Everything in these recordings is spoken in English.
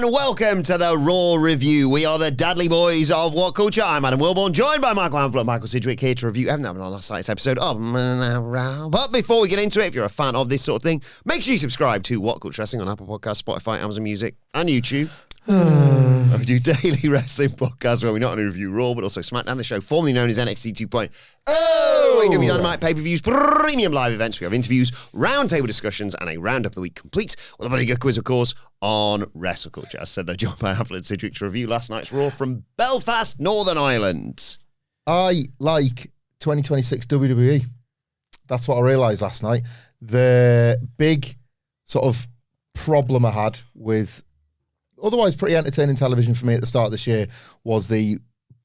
and welcome to the Raw Review. We are the Dudley Boys of WhatCulture. I'm Adam Wilbourn, joined by Michael Hamflett, Michael Sidgwick, here to review. I haven't done on last night's episode of Raw. But before we get into it, if you're a fan of this sort of thing, make sure you subscribe to WhatCulture Wrestling on Apple Podcasts, Spotify, Amazon Music, and YouTube. We do daily wrestling podcasts where we not only review Raw, but also SmackDown, the show formerly known as NXT 2.0. AEW Dynamite pay-per-views, premium live events. We have interviews, roundtable discussions, and a roundup of the week complete with a very good quiz, of course, on WrestleCulture. As I said, they're joined by Hamflett and Sidgwick to review last night's Raw from Belfast, Northern Ireland. I like 2026 WWE. That's what I realised last night. The big sort of problem I had with otherwise pretty entertaining television for me at the start of this year was the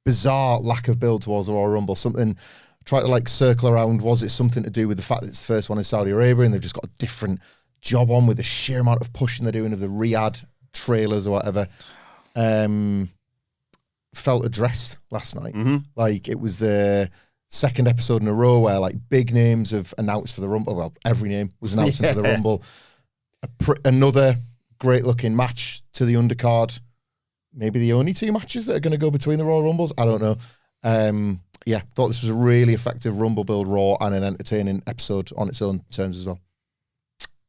bizarre lack of build towards the Royal Rumble. Something try to like circle around. Was it something to do with the fact that it's the first one in Saudi Arabia and they've just got a different job on with the sheer amount of pushing they're doing of the Riyadh trailers or whatever? Felt addressed last night. Like it was the second episode in a row where like big names have announced for the Rumble. Well, every name was announced for the Rumble. Another great looking match to the undercard. Maybe the only two matches that are going to go between the Royal Rumbles. I don't know. Yeah, thought this was a really effective Rumble build Raw and an entertaining episode on its own terms as well.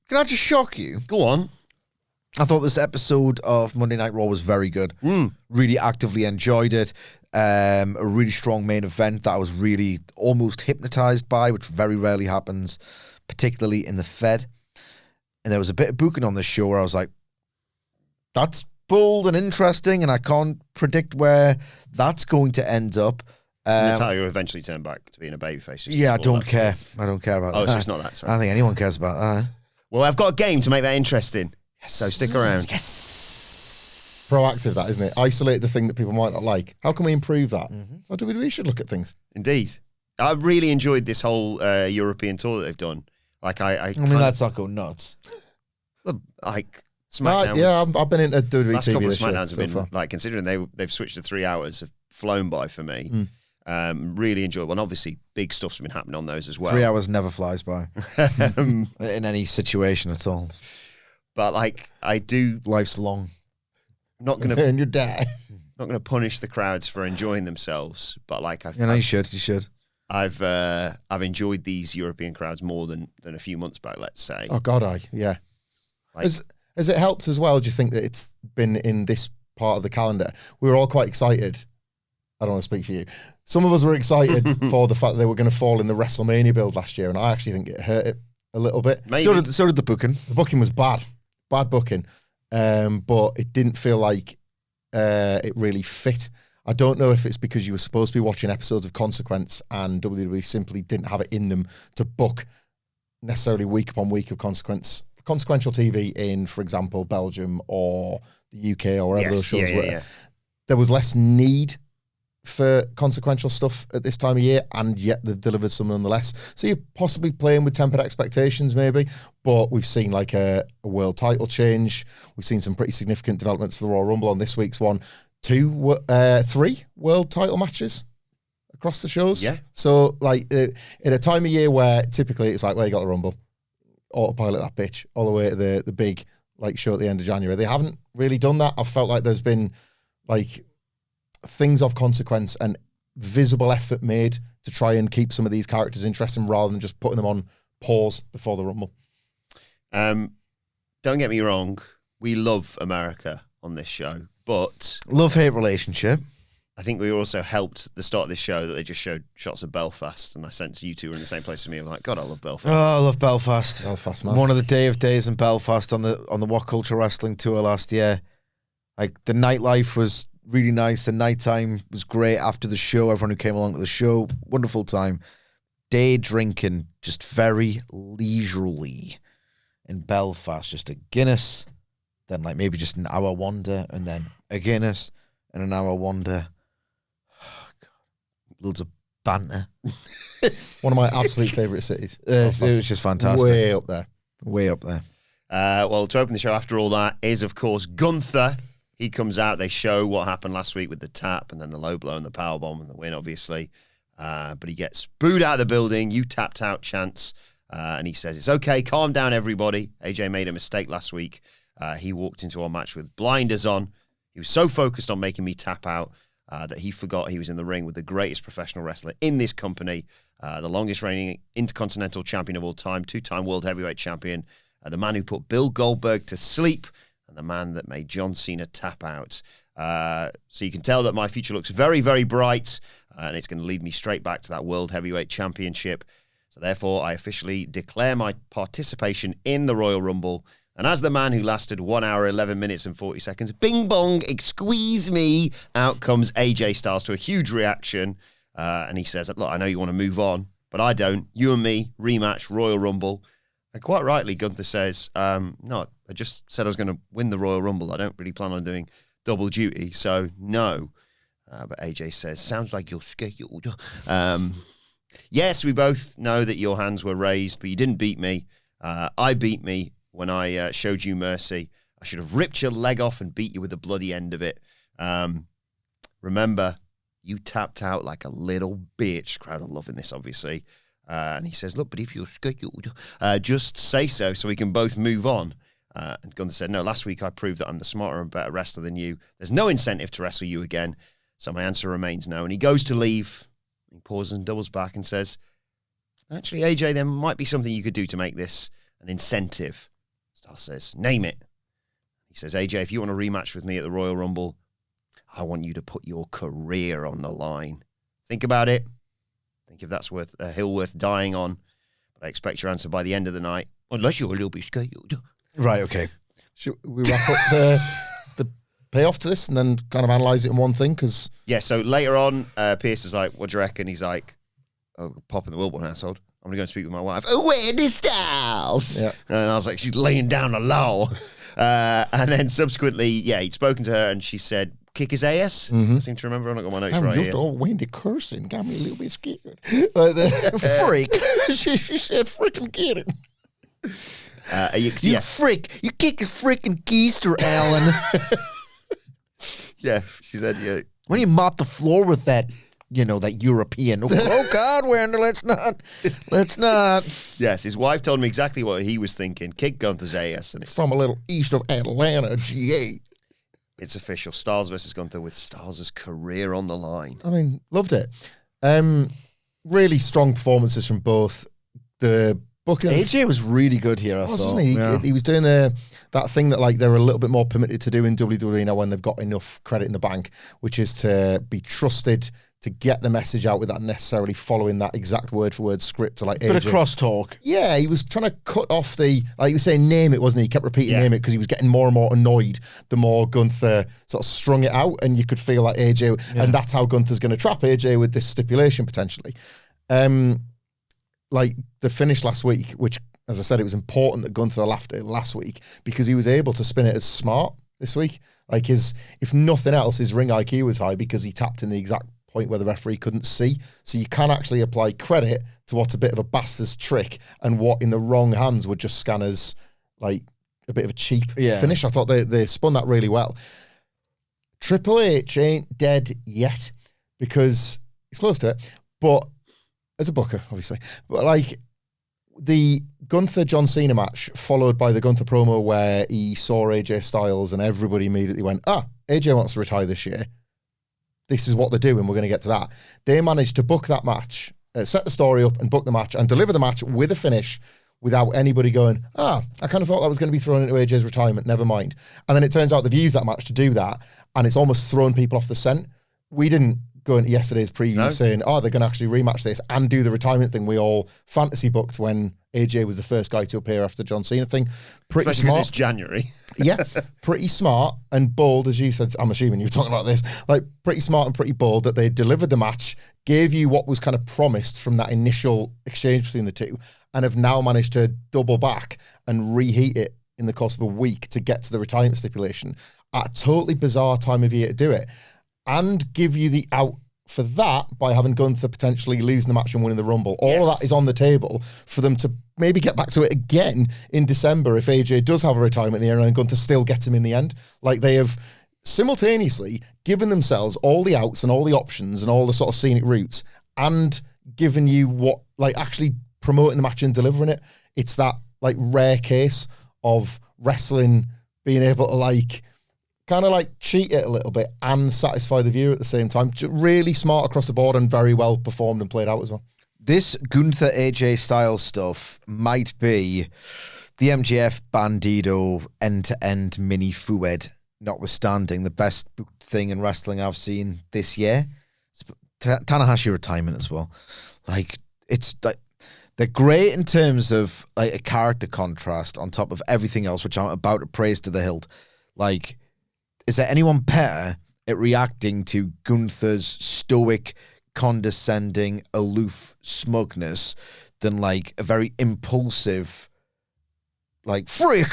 Can I just shock you? Go on. I thought this episode of Monday Night Raw was very good. Really actively enjoyed it. A really strong main event that I was really almost hypnotized by, which very rarely happens, particularly in the Fed. And there was a bit of booking on this show where I was like, that's bold and interesting, and I can't predict where that's going to end up. Natalya will eventually turn back to being a babyface. Yeah, I don't care. I don't care about that. Oh, so it's not that, sorry. I don't think anyone cares about that. Well, I've got a game to make that interesting. Yes. So stick around. Yes. Proactive, that, isn't it? Isolate the thing that people might not like. How can we improve that? So WWE should look at things. Indeed. I really enjoyed this whole European tour that they've done. Like, I mean, let's not go nuts. Like, SmackDown I've been into WWE last TV couple of this year SmackDowns have so been, far. like, considering they've switched to 3 hours, have flown by for me. Really enjoyable. And obviously, big stuff's been happening on those as well. 3 hours never flies by in any situation at all. But, like, I do... Life's long. Not going to... And you die. Not going to punish the crowds for enjoying themselves, but, like... You should. You should. I've enjoyed these European crowds more than a few months back, let's say. Oh, God, yeah. Like, Has it helped as well? Do you think that it's been in this part of the calendar? We were all quite excited. I don't want to speak for you. Some of us were excited for the fact that they were going to fall in the WrestleMania build last year, and I actually think it hurt it a little bit. Maybe. So did the booking. The booking was bad booking, but it didn't feel like it really fit. I don't know if it's because you were supposed to be watching episodes of Consequence and WWE simply didn't have it in them to book necessarily week upon week of consequential TV in, for example, Belgium or the UK or wherever those shows were. Yeah. There was less need for consequential stuff at this time of year, and yet they've delivered some nonetheless. So you're possibly playing with tempered expectations maybe, but we've seen like a world title change. We've seen some pretty significant developments for the Royal Rumble on this week's one. 3 world title matches across the shows. Yeah. So like in a time of year where typically it's like, well, you got the Rumble, autopilot that bitch all the way to the big like show at the end of January. They haven't really done that. I've felt like there's been like things of consequence and visible effort made to try and keep some of these characters interesting rather than just putting them on pause before the Rumble. Don't get me wrong, we love America on this show, but Love-hate relationship. I think we also helped at the start of this show that they just showed shots of Belfast, and I sensed you two were in the same place as me. I'm like, God, I love Belfast. Oh, I love Belfast. Belfast, man. One of the day of days in Belfast on the WhatCulture Wrestling tour last year. Like the nightlife was really nice. The nighttime was great after the show. Everyone who came along to the show, wonderful time. Day drinking, just very leisurely in Belfast. Just a Guinness, then like maybe just an hour wander, and then a Guinness and an hour wander. Loads of banter. One of my absolute favourite cities. It was just fantastic. Way up there. Way up there. Well, to open the show after all that is, of course, GUNTHER. He comes out. They show what happened last week with the tap and then the low blow and the powerbomb and the win, obviously. But he gets booed out of the building. You tapped out chants. And he says, it's okay. Calm down, everybody. AJ made a mistake last week. He walked into our match with blinders on. He was so focused on making me tap out that he forgot he was in the ring with the greatest professional wrestler in this company, the longest reigning Intercontinental Champion of all time, 2-time World Heavyweight Champion, the man who put Bill Goldberg to sleep, and the man that made John Cena tap out. So you can tell that my future looks very, very bright, and it's going to lead me straight back to that World Heavyweight Championship. So therefore, I officially declare my participation in the Royal Rumble. And as the man who lasted 1 hour, 11 minutes and 40 seconds, bing bong, squeeze me, out comes AJ Styles to a huge reaction. And he says, look, I know you want to move on, but I don't. You and me, rematch, Royal Rumble. And quite rightly, Gunther says, no, I just said I was going to win the Royal Rumble. I don't really plan on doing double duty, so no. But AJ says, sounds like you're scheduled. Yes, we both know that your hands were raised, but you didn't beat me. I beat me when I showed you mercy. I should have ripped your leg off and beat you with the bloody end of it. Remember, you tapped out like a little bitch. Crowd are loving this, obviously. And he says, look, but if you're scheduled, just say so we can both move on. And Gunther said, no, last week I proved that I'm the smarter and better wrestler than you. There's no incentive to wrestle you again. So my answer remains no. And he goes to leave. He pauses and doubles back and says, actually, AJ, there might be something you could do to make this an incentive. Styles says, name it. He says, AJ, if you want a rematch with me at the Royal Rumble, I want you to put your career on the line. Think about it. Think if that's worth a hill worth dying on. But I expect your answer by the end of the night, unless you're a little bit scared. Right, okay. Should we wrap up the payoff to this and then kind of analyse it in one thing? Cause yeah, so later on, Pearce is like, what do you reckon? He's like, oh, pop in the Wilbourn household. I'm going to go and speak with my wife. Oh, where the Styles? Yeah. And I was like, she's laying down the law. And then subsequently, yeah, he'd spoken to her and she said, kick his ass. I seem to remember. I've not got my notes right here. Just all Wendy cursing. Got me a little bit scared. Freak. she said, freaking get him. You freak. You kick his freaking keister, Alan. Yeah, she said, yeah. Why don't you mop the floor with that, that European? Oh, God, Wender, let's not. Yes, his wife told me exactly what he was thinking. Kick Gunther's ass. And from a little east of Atlanta, GA. It's official. Styles versus Gunther with Styles' career on the line. I mean, loved it. Really strong performances from both. The booking. AJ was really good here, I thought. Wasn't he? Yeah. He was doing that thing that they're a little bit more permitted to do in WWE now when they've got enough credit in the bank, which is to be trusted to get the message out without necessarily following that exact word-for-word script to AJ. Bit of crosstalk. Yeah, he was trying to cut off he was saying name it, wasn't he? He kept repeating name it because he was getting more and more annoyed the more Gunther sort of strung it out, and you could feel like AJ, and that's how Gunther's going to trap AJ with this stipulation potentially. The finish last week, which, as I said, it was important that Gunther laughed at it last week because he was able to spin it as smart this week. If nothing else, his ring IQ was high because he tapped in the exact point where the referee couldn't see. So you can actually apply credit to what's a bit of a bastard's trick and what in the wrong hands would just scan as a bit of a cheap finish. I thought they spun that really well. Triple H ain't dead yet because he's close to it, but as a booker, obviously. But the Gunther John Cena match followed by the Gunther promo where he saw AJ Styles and everybody immediately went, AJ wants to retire this year. This is what they're doing. We're going to get to that. They managed to book that match, set the story up and book the match and deliver the match with a finish without anybody going, I kind of thought that was going to be thrown into AJ's retirement. Never mind. And then it turns out they've used that match to do that. And it's almost thrown people off the scent. We didn't go into yesterday's preview saying, they're going to actually rematch this and do the retirement thing we all fantasy booked when AJ was the first guy to appear after the John Cena thing. Pretty especially smart. It's January. Yeah, pretty smart and bold, as you said. I'm assuming you were talking about this. Pretty smart and pretty bold that they delivered the match, gave you what was kind of promised from that initial exchange between the two, and have now managed to double back and reheat it in the course of a week to get to the retirement stipulation at a totally bizarre time of year to do it. And give you the out for that by having Gunther potentially losing the match and winning the Rumble. All of that is on the table for them to maybe get back to it again in December if AJ does have a retirement in the air and Gunther still gets him in the end. They have simultaneously given themselves all the outs and all the options and all the sort of scenic routes and given you what, actually promoting the match and delivering it. It's that, rare case of wrestling being able to like kind of like cheat it a little bit and satisfy the viewer at the same time. Really smart across the board and very well performed and played out as well. This Gunther AJ style stuff might be the MJF Bandido end-to-end mini Fued, notwithstanding the best thing in wrestling I've seen this year. Tanahashi retirement as well. Like, it's like they're great in terms of like a character contrast on top of everything else, which I'm about to praise to the hilt. Like, is there anyone better at reacting to Gunther's stoic, condescending, aloof smugness than like a very impulsive, like freak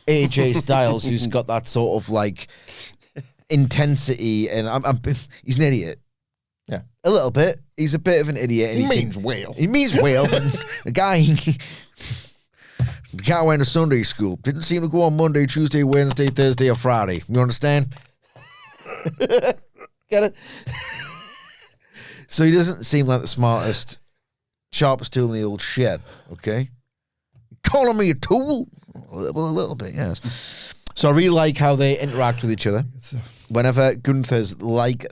AJ Styles, who's got that sort of like intensity, and he's an idiot. Yeah, a little bit. He's a bit of an idiot. And he means well. He means well, but the guy went to Sunday school. Didn't seem to go on Monday, Tuesday, Wednesday, Thursday, or Friday. You understand? Get it? So he doesn't seem like the smartest, sharpest tool in the old shed, okay? Calling me a tool? A little bit, yes. So I really like how they interact with each other. Whenever Gunther's like,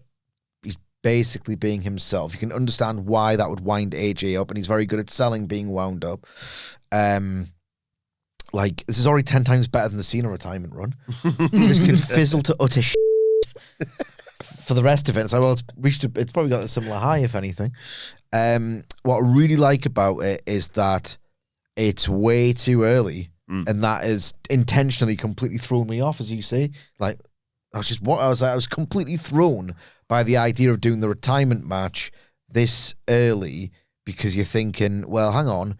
he's basically being himself. You can understand why that would wind AJ up, and he's very good at selling being wound up. Like, this is already 10 times better than the Cena retirement run. This can fizzle to utter shit. For the rest of it, it's like, well, it's probably got a similar high, if anything. What I really like about it is that it's way too early, and that is intentionally completely thrown me off, as you say. Like, I was completely thrown by the idea of doing the retirement match this early, because you're thinking, well, hang on,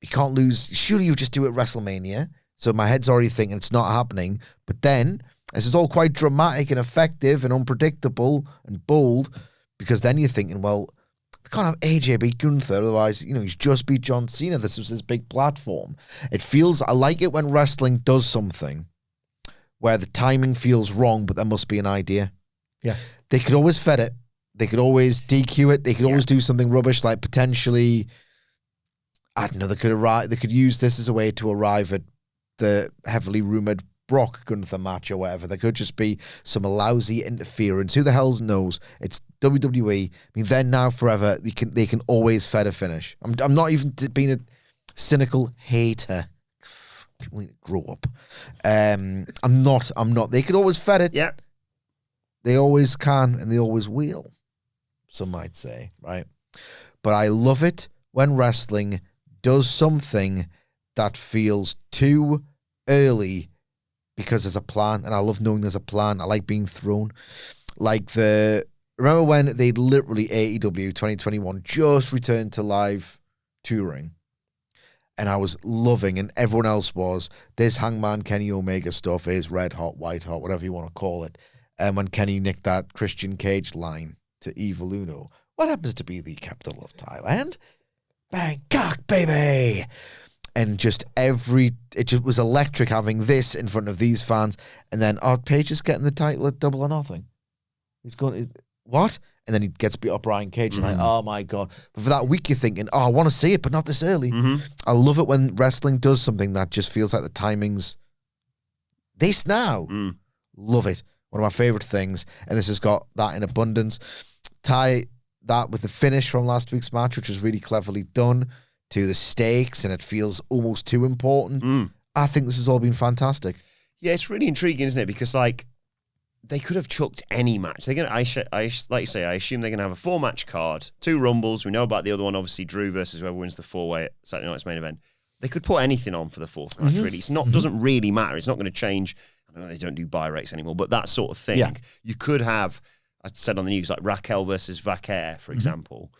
you can't lose. Surely you just do it at WrestleMania. So my head's already thinking it's not happening. But then, this is all quite dramatic and effective and unpredictable and bold, because then you're thinking, well, they can't have AJ beat Gunther, otherwise, he's just beat John Cena. This was his big platform. I like it when wrestling does something where the timing feels wrong, but there must be an idea. Yeah. They could always fed it. They could always DQ it. They could always do something rubbish, like potentially, I don't know, they could use this as a way to arrive at the heavily rumored Brock Gunther match or whatever. There could just be some lousy interference. Who the hell knows? It's WWE. I mean, then now forever, they can always fed a finish. I'm not even being a cynical hater. People need to grow up. I'm not. They could always fed it. Yeah. They always can, and they always will. Some might say, right? But I love it when wrestling does something that feels too early, because there's a plan, and I love knowing there's a plan. I like being thrown. Like remember when they literally, AEW 2021 just returned to live touring, and I was loving, and everyone else was, this Hangman Kenny Omega stuff is red hot, white hot, whatever you want to call it. And when Kenny nicked that Christian Cage line to Evil Uno, what happens to be the capital of Thailand? Bangkok, baby! And it just was electric having this in front of these fans. And then, Page is getting the title at Double or Nothing. He's going, what? And then he gets beat up Brian Cage. And like, oh my God. But for that week, you're thinking, I want to see it, but not this early. I love it when wrestling does something that just feels like the timing's this now. Love it. One of my favorite things. And this has got that in abundance. Tie that with the finish from last week's match, which was really cleverly done, to the stakes, and it feels almost too important. I think this has all been fantastic. Yeah, it's really intriguing, isn't it? Because, like, they could have chucked any match. They're gonna, like you say, I assume they're going to have a 4-match card, 2 Rumbles. We know about the other one, obviously, Drew versus whoever wins the 4-way at Saturday night's main event. They could put anything on for the 4th match, really. It's not doesn't really matter. It's not going to change. I don't know, they don't do buy rates anymore, but that sort of thing. Yeah. You could have, I said on the news, like Raquel versus Vaquer, for example.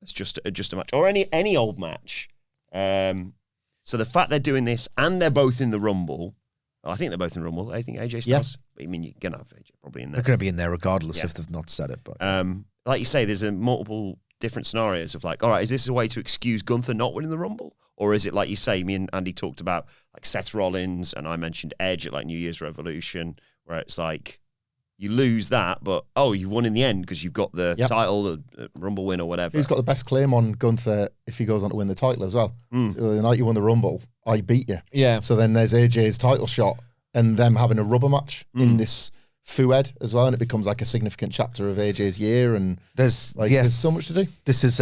It's just a match, or any old match. So the fact they're doing this, and they're both in the Rumble. I think they're both in the Rumble. I think AJ Styles. I mean, you're gonna have AJ probably in there. They're gonna be in there regardless if they've not said it. But like you say, there's multiple different scenarios of like, all right, is this a way to excuse Gunther not winning the Rumble, or is it like you say? Me and Andy talked about like Seth Rollins, and I mentioned Edge at like New Year's Revolution, where it's like, you lose that, but, you won in the end because you've got the title, the Rumble win or whatever. Who's got the best claim on Gunther if he goes on to win the title as well? So the night you won the Rumble, I beat you. Yeah. So then there's AJ's title shot and them having a rubber match in this Fued as well, and it becomes like a significant chapter of AJ's year, and there's so much to do. This is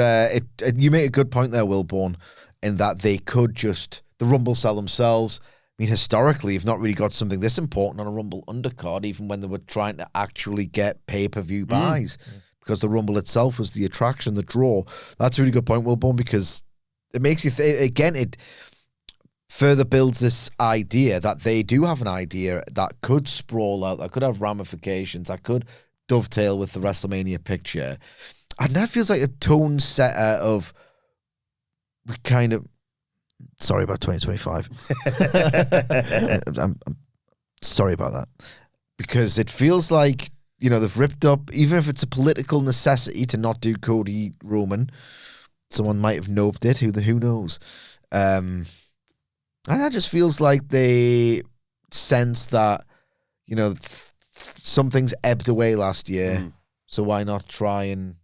you make a good point there, Wilbourn, in that they could just the Rumble sell themselves. I mean, historically, you've not really got something this important on a Rumble undercard, even when they were trying to actually get pay-per-view buys, because the Rumble itself was the attraction, the draw. That's a really good point, Wilbourn, because it makes you again. It further builds this idea that they do have an idea that could sprawl out, that could have ramifications, that could dovetail with the WrestleMania picture. And that feels like a tone setter of kind of... Sorry about 2025. I'm sorry about that. Because it feels like, they've ripped up, even if it's a political necessity to not do Cody Roman, someone might have noped it, who knows. And that just feels like they sense that, some things ebbed away last year, so why not try and...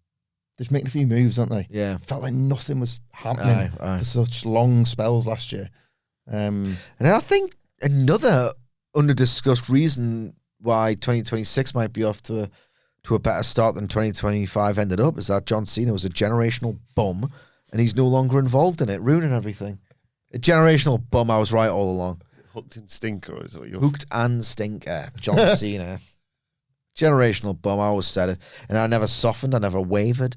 They're making a few moves, aren't they? Yeah. Felt like nothing was happening for such long spells last year. And I think another under-discussed reason why 2026 might be off to a better start than 2025 ended up is that John Cena was a generational bum and he's no longer involved in it, ruining everything. A generational bum, I was right all along. Hooked and stinker, or is what you're... Hooked and stinker, John Cena. Generational bum, I always said it. And I never softened, I never wavered.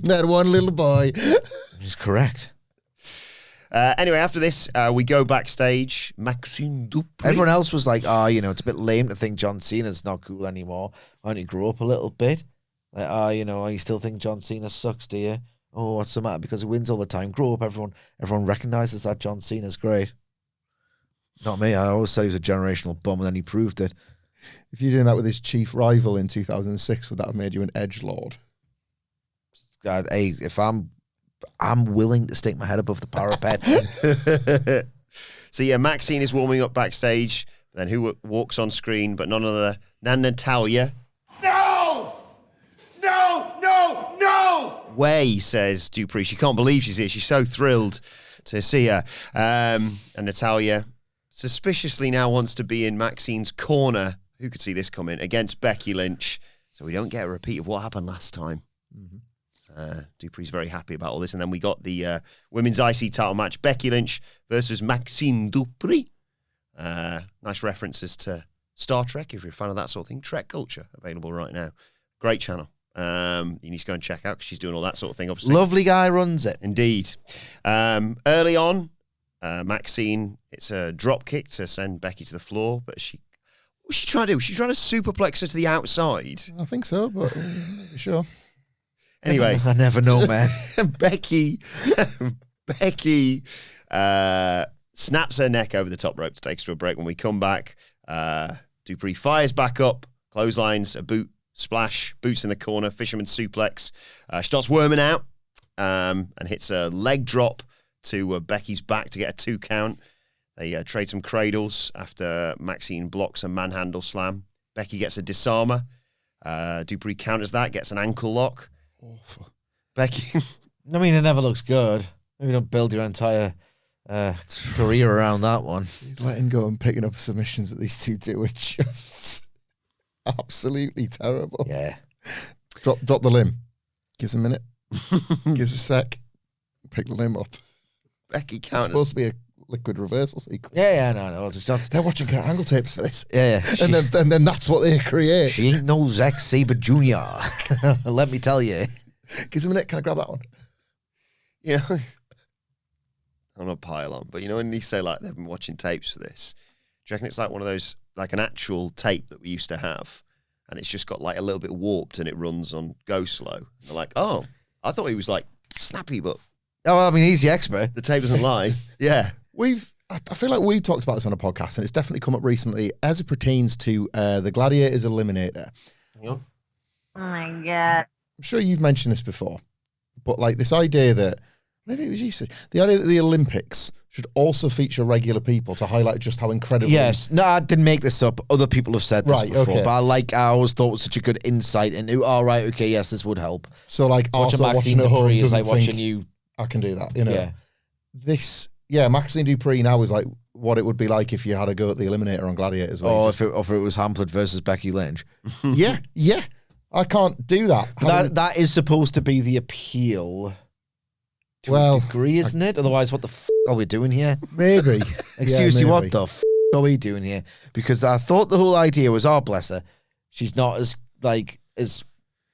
That one little boy. Which is correct. Anyway, after this, we go backstage. Maxxine Dupri. Everyone else was like, it's a bit lame to think John Cena's not cool anymore. Why don't you grow up a little bit? Like, you still think John Cena sucks, do you? Oh, what's the matter? Because he wins all the time. Grow up, everyone recognizes that John Cena's great. Not me. I always said he was a generational bum, and then he proved it. If you're doing that with his chief rival in 2006, would that have made you an edgelord? God, hey, if I'm willing to stick my head above the parapet. So yeah, Maxxine is warming up backstage. Then who walks on screen but none other than Natalya. No! Way, says Dupri. She can't believe she's here. She's so thrilled to see her. And Natalya suspiciously now wants to be in Maxxine's corner. Who could see this coming? Against Becky Lynch. So we don't get a repeat of what happened last time. Dupri's very happy about all this. And then we got the women's IC title match. Becky Lynch versus Maxxine Dupri. Nice references to Star Trek, if you're a fan of that sort of thing. Trek Culture, available right now. Great channel. You need to go and check out because she's doing all that sort of thing, obviously. Lovely guy runs it. Indeed. Early on, Maxxine, it's a drop kick to send Becky to the floor, but what's she trying to do? She's trying to superplex her to the outside. I think so, but sure. Anyway. I never know, man. Becky snaps her neck over the top rope to take us to a break. When we come back, Dupri fires back up, clotheslines, a boot splash, boots in the corner, fisherman suplex. She starts worming out and hits a leg drop to Becky's back to get a 2 count. They trade some cradles after Maxxine blocks a manhandle slam. Becky gets a disarmer. Dupri counters that, gets an ankle lock. Awful. Becky. I mean, it never looks good. Maybe don't build your entire career around that one. He's letting go and picking up submissions that these two do are just absolutely terrible. Yeah. Drop the limb. Gives a minute. Gives a sec. Pick the limb up. Becky It's counters. supposed to be a liquid reversal sequence. Yeah, no. Just They're watching Kurt Angle tapes for this. Yeah. And then that's what they create. She ain't no Zack Sabre Jr. Let me tell you. Gives a minute. Can I grab that one? You know, I'm not pile on, but you know when you say like they've been watching tapes for this, do you reckon it's like one of those, like an actual tape that we used to have, and it's just got like a little bit warped and it runs on go slow? They're like, oh, I thought he was like snappy, but Oh, well, I mean, he's the expert. the tape doesn't lie. Yeah. I feel like we've talked about this on a podcast, and it's definitely come up recently as it pertains to the Gladiators Eliminator. Yeah. Oh my God. I'm sure you've mentioned this before, but like this idea that, maybe it was you said, the idea that the Olympics should also feature regular people to highlight just how incredible. Yes. No, I didn't make this up. Other people have said this Right, before, okay. but I always thought it was such a good insight into, yes, this would help. So like Watching also watching Maxxine at home Dupri is doesn't like think watching you. I can do that, you know. Yeah. Maxxine Dupri now is like what it would be like if you had a go at the Eliminator on Gladiators. Or if it was Hamflett versus Becky Lynch. Yeah. I can't do that. That is supposed to be the appeal to a degree, isn't it? Otherwise, what the f*** are we doing here? Maybe. Seriously, maybe. what the f*** are we doing here? Because I thought the whole idea was, oh, bless her, she's not as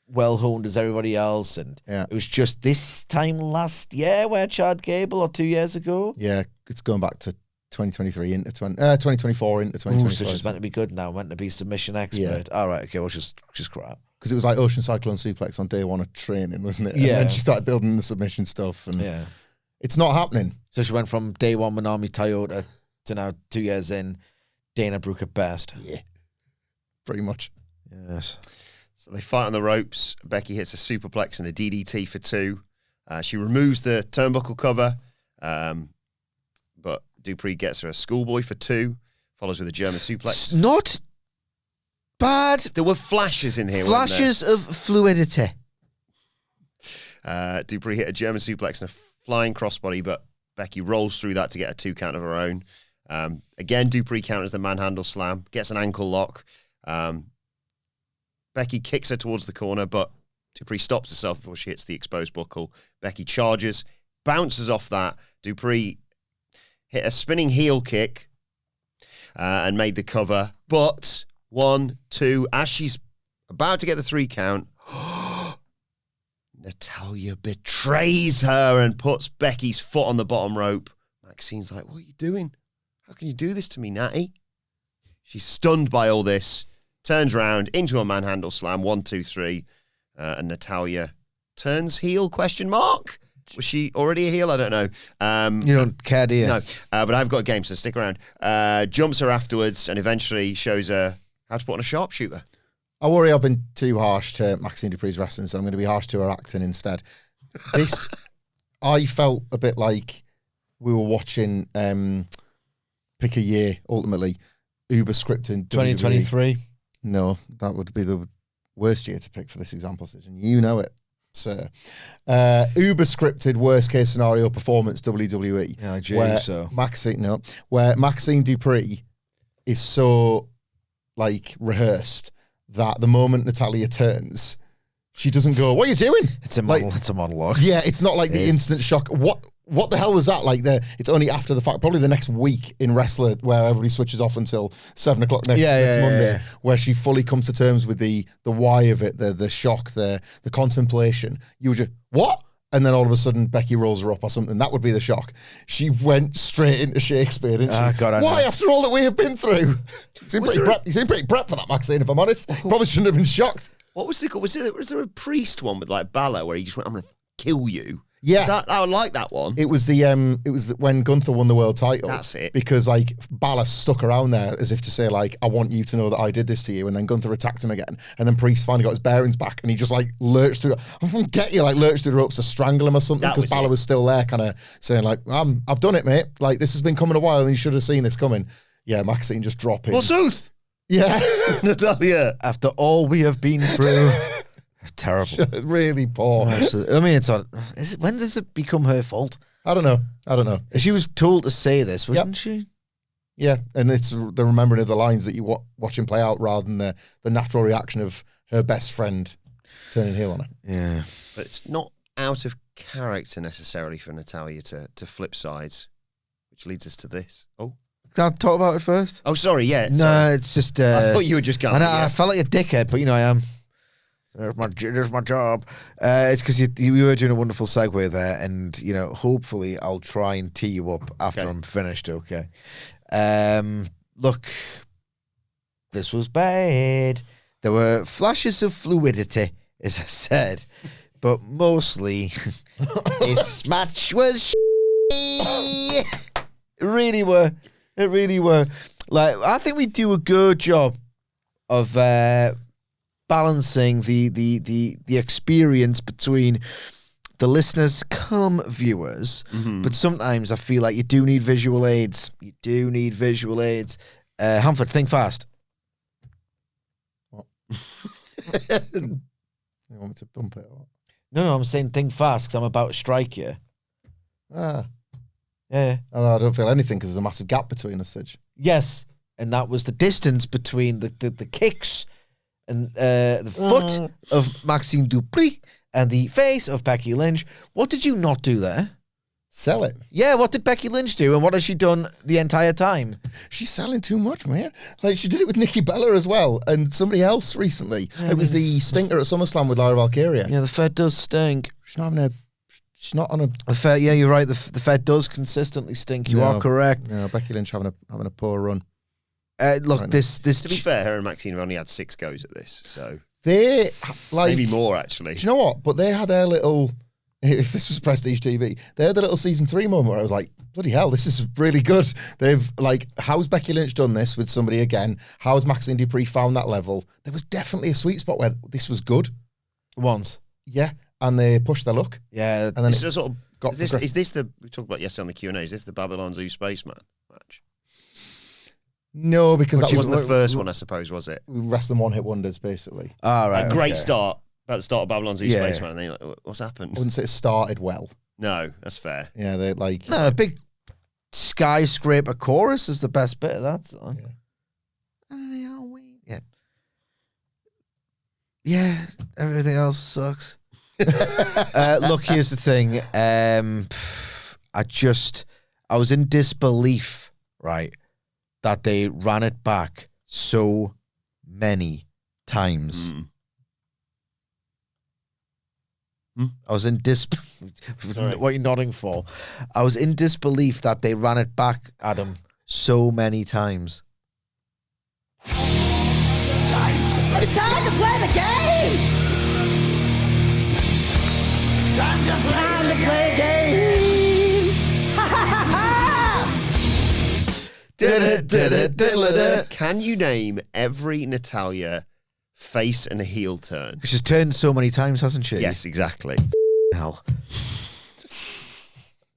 well honed as everybody else, and it was just this time last year where Chad Gable, or 2 years ago. Yeah, it's going back to 2023 into 2024 into 2025. So she's meant to be good now, meant to be submission expert. Yeah. All right, okay, well, just crap. Because it was like Ocean Cyclone Suplex on day one of training, wasn't it? Yeah. And then she started building the submission stuff, and it's not happening. So she went from day one Manami Toyota to now 2 years in Dana Brooke at best. Yeah, pretty much. Yes. So they fight on the ropes. Becky hits a superplex and a DDT for 2. She removes the turnbuckle cover, but Dupri gets her a schoolboy for 2, follows with a German suplex. Not bad. There were flashes in here. Flashes of fluidity. Dupri hit a German suplex and a flying crossbody, but Becky rolls through that to get a 2 count of her own. Again, Dupri counters the manhandle slam, gets an ankle lock. Becky kicks her towards the corner, but Dupri stops herself before she hits the exposed buckle. Becky charges, bounces off that. Dupri hit a spinning heel kick and made the cover. But 1, 2, as she's about to get the 3 count, Natalya betrays her and puts Becky's foot on the bottom rope. Maxine's like, what are you doing? How can you do this to me, Natty? She's stunned by all this. Turns around into a manhandle slam, 1, 2, 3, and Natalya turns heel, question mark? Was she already a heel? I don't know. You don't care, do you? No, but I've got a game, so stick around. Jumps her afterwards and eventually shows her how to put on a sharpshooter. I worry I've been too harsh to Maxxine Dupri's wrestling, so I'm going to be harsh to her acting instead. This, I felt a bit like we were watching Pick a Year, ultimately. Uber scripting. 2023. No, that would be the worst year to pick for this example, Susan. You know it, sir. Uber scripted worst case scenario performance WWE. Yeah, Jey Uso. Where Maxxine Dupri is so rehearsed that the moment Natalya turns, she doesn't go, "What are you doing?" It's a monologue. Yeah, it's not like the instant shock. What the hell was that? It's only after the fact, probably the next week in Wrestler, where everybody switches off until 7 o'clock next Monday, where she fully comes to terms with the why of it, the shock, the contemplation. You were just, what? And then all of a sudden, Becky rolls her up or something. That would be the shock. She went straight into Shakespeare, didn't she? God, why, after all that we have been through? You seem pretty prepped for that, Maxine, if I'm honest. Probably shouldn't have been shocked. What was was there a priest one with Bálor where he just went, "I'm going to kill you"? Yeah, I would like that one. It was when Gunther won the world title. That's it. Because Bálor stuck around there as if to say I want you to know that I did this to you, and then Gunther attacked him again, and then Priest finally got his bearings back, and he just lurched through. I don't get you lurched through the ropes to strangle him or something, because Bálor was still there, kind of saying I've done it, mate. This has been coming a while, and you should have seen this coming. Yeah, Maxine just dropping. Forsooth. Yeah, Natalya. After all we have been through. Terrible. Really poor. Absolutely. I mean, when does it become her fault? I don't know. She was told to say this, wasn't she? Yeah, and it's the remembering of the lines that you watch him play out rather than the natural reaction of her best friend turning heel on her. Yeah. But it's not out of character necessarily for Natalya to flip sides, which leads us to this. Oh. Can I talk about it first? Oh, sorry, yeah. No, sorry. it's just... I thought you were just going... I felt like a dickhead, but I am. There's my job. It's because you were doing a wonderful segue there, and hopefully I'll try and tee you up after I'm finished. Okay. Look, this was bad. There were flashes of fluidity, as I said, but mostly this match was. It really were. I think we do a good job of. Balancing the experience between the listeners come viewers, but sometimes I feel like you do need visual aids. Hamflett, think fast. What? You want me to dump it? Or what? No, I'm saying think fast because I'm about to strike you. Ah. Yeah. I don't feel anything because there's a massive gap between us, Sidge. Yes. And that was the distance between the kicks and the foot of Maxxine Dupri and the face of Becky Lynch. What did you not do there? Sell it. Yeah, what did Becky Lynch do, and what has she done the entire time? She's selling too much, man. Like, she did it with Nikki Bella as well, and somebody else recently. It was the stinker at SummerSlam with Lyra Valkyria. Yeah, the Fed does stink. She's not on a... The Fed, yeah, you're right. The Fed does consistently stink. You are correct. No, Becky Lynch having a poor run. Look, Right this. To be fair, her and Maxine have only had 6 goes at this, so They, like... maybe more, actually. Do you know what? But they had their little... If this was Prestige TV, they had the little season 3 moment where I was like, bloody hell, this is really good. They've, like, how's Becky Lynch done this with somebody again? How's Maxxine Dupri found that level? There was definitely a sweet spot where this was good. Once. Yeah, and they pushed their luck. Yeah. And then It's just sort of... got Is this the... We talked about yesterday on the Q&A. Is this the Babylon Zoo Spaceman match? No, because Which that wasn't the was first one, I suppose, was it? wrestling one-hit wonders, basically. All right. A great okay. start. About the start of Babylon Zoo Yeah. Spaceman, and then you're like, what's I happened? wouldn't say it started well. No, that's fair. Yeah, they like... No, a big skyscraper chorus is the best bit of that song. Yeah. Yeah, everything else sucks. Look, here's the thing. I was in disbelief, right, that they ran it back so many times. I was in what are you nodding for? I was in disbelief that they ran it back, Adam, so many times. It's time to play the game! Time to play the game! Ha ha ha! Can you name every Natalya face and heel turn? She's turned so many times, hasn't she? Yes, exactly. Hell.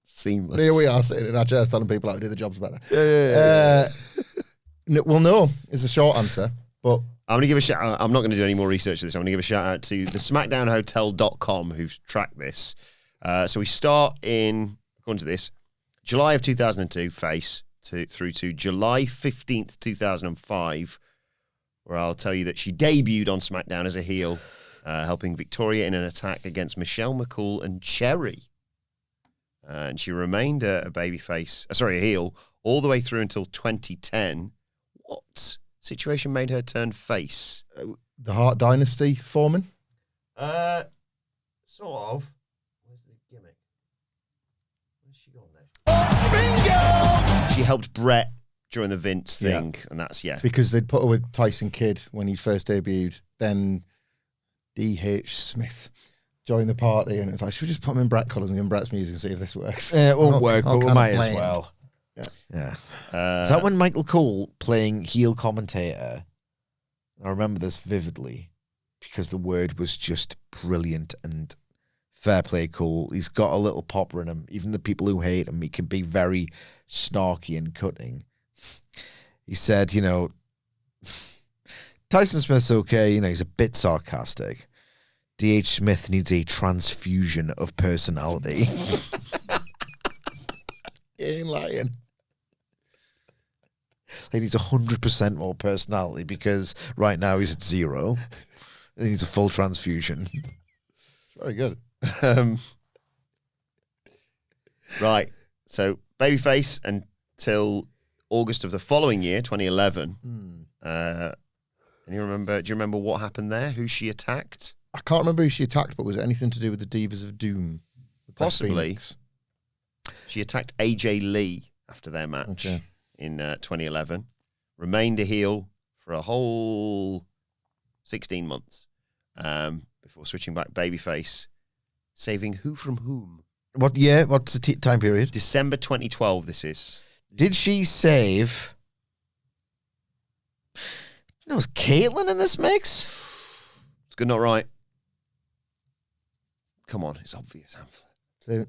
Seamless. Here we are sitting in our chairs telling people how to do the jobs better. Yeah. Well, no, is the short answer. But I'm going to give a shout out. I'm not going to do any more research for this. I'm going to give a shout out to the SmackDownHotel.com who's tracked this. So we start in, according to this, July of 2002, face, through to July 15th, 2005, where I'll tell you that she debuted on SmackDown as a heel, helping Victoria in an attack against Michelle McCool and Cherry. And she remained a heel, all the way through until 2010. What situation made her turn face? the Hart Dynasty forming? Sort of. Where's the gimmick? Where's she gone there? She helped Brett during the Vince thing, and that's, Because they'd put her with Tyson Kidd when he first debuted. Then D.H. Smith joined the party, and it's like, should we just put him in Brett colours and give him Brett's music and see if this works? It won't work, but we might as bland. well. Yeah. Is that when Michael Cole playing heel commentator? I remember this vividly because the word was just brilliant and fair play Cole. He's got a little popper in him. Even the people who hate him, he can be very snarky and cutting. He said, Tyson Smith's okay, he's a bit sarcastic. D.H. Smith needs a transfusion of personality. He ain't lying. He needs 100% more personality because right now he's at 0. He needs a full transfusion. It's very good. Right. So, babyface until August of the following year, 2011. And do you remember what happened there? Who she attacked? I can't remember who she attacked, but was it anything to do with the Divas of Doom? Possibly. She attacked AJ Lee after their match in 2011. Remained a heel for a whole 16 months before switching back babyface, saving who from whom? What year? What's the time period? December 2012, this is. Did she save... Was Caitlyn in this mix? It's good, not right. Come on, it's obvious, Hamflett. So,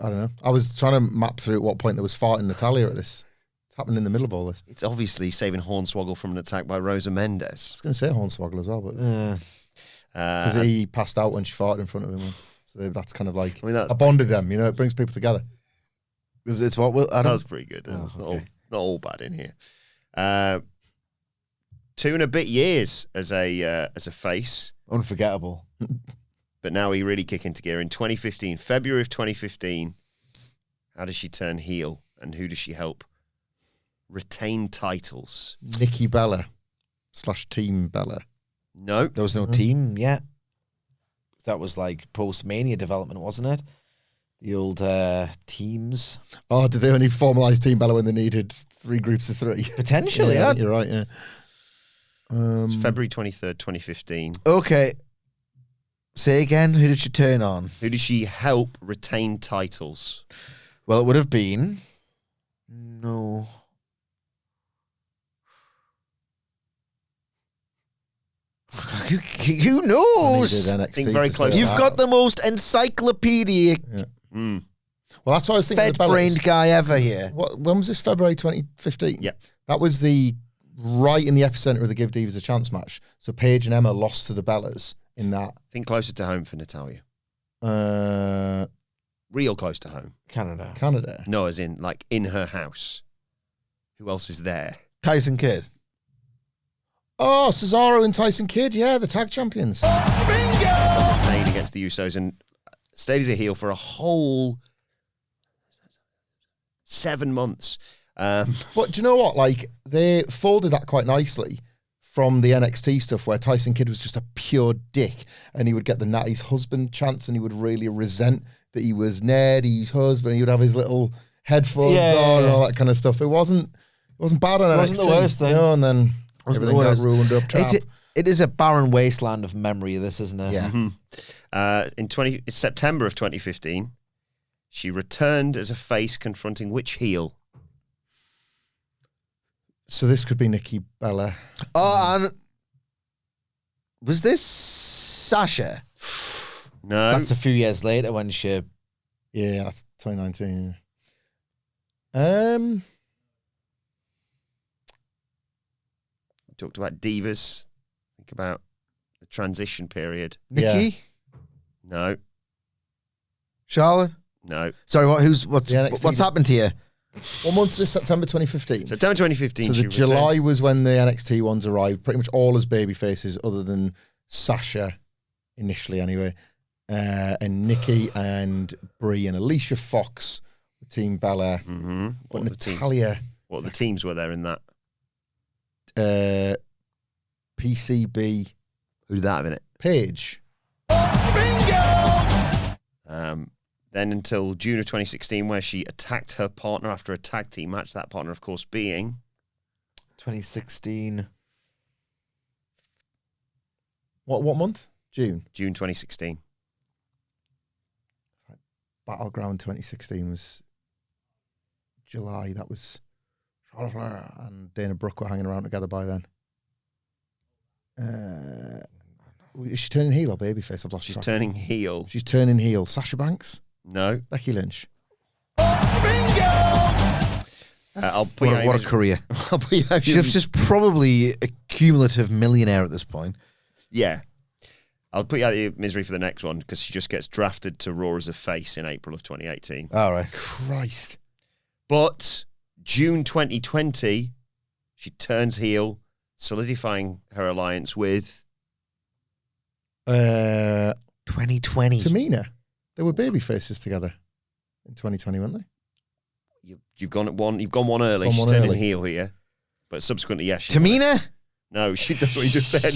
I don't know. I was trying to map through at what point there was farting Natalya at this. It's happened in the middle of all this. It's obviously saving Hornswoggle from an attack by Rosa I Mendes. was going to say Hornswoggle as well, but because Uh, he passed out when she farted in front of him. So that's kind of like I mean, that's- I bonded them. It brings people together. It's what Will. That was pretty good. It's not all bad in here. 2 and a bit years as a face, Unforgettable. but now he really kick into gear in 2015, February of 2015. How does she turn heel, and who does she help retain titles? Nikki Bella / Team Bella. No, There was no team yet. That was like post-Mania development, wasn't it? The old teams. Oh, did they only formalise Team Bella when they needed 3 groups of 3? Potentially, yeah. You're right, yeah. it's February 23rd, 2015. Okay. Say again, who did she turn on? Who did she help retain titles? Well, it would have been... No. Who knows? Think very close. You've got the most encyclopedic, Mm. Well, that's what I was thinking. fed-brained guy ever here. When was this? February 2015? Yeah. That was right in the epicenter of the Give Divas a Chance match. So Paige and Emma lost to the Bellas in that. Think closer to home for Natalya. Uh, Real close to home. Canada. No, as in, like, in her house. Who else is there? Tyson Kidd. Oh, Cesaro and Tyson Kidd. Yeah, the tag champions. Retained against the Usos and stayed as a heel for a whole 7 months. But do you know what? Like, they folded that quite nicely from the NXT stuff where Tyson Kidd was just a pure dick and he would get the Natty's husband chance and he would really resent that he was Neddy's husband. He would have his little headphones on and all that kind of stuff. It wasn't bad on NXT. It wasn't the worst thing. You know, and then everything got ruined up top. It is a barren wasteland of memory, this, isn't it? Yeah. In September of 2015, she returned as a face confronting which heel? So this could be Nikki Bella. Oh, and was this Sasha? No. That's a few years later when she... Yeah, that's 2019. Talked about divas. Think about the transition period. Nikki? No. Charlotte? No. Sorry, what's The NXT what's happened to you? What month is September 2015? September 2015. So she the July returned. was when the NXT ones arrived, pretty much all as baby faces other than Sasha, initially anyway, and Nikki and Brie and Alicia Fox, Team Bella, Mm-hmm. but Natalya, What the teams were there in that? PCB, Who did that have in it? Paige. Then until June of 2016, where she attacked her partner after a tag team match. That partner, of course, being 2016. What month? June. June 2016. Battleground 2016 was July. That was Charlotte Flair and Dana Brooke were hanging around together by then. Is she turning heel or babyface? I've lost She's track. turning heel. She's turning heel. Sasha Banks? No. Becky Lynch? I'll put you out What a image- career. I'll put you out She's image- just probably a cumulative millionaire at this point. Yeah. I'll put you out of misery for the next one because she just gets drafted to Raw as a face in April of 2018. All right. Christ. But June 2020, she turns heel, solidifying her alliance with 2020. Tamina. They were baby faces together in 2020, weren't they? You've gone one early. Gone She's one turning early. heel here. But subsequently, yes. she Tamina? No, that's what you just said.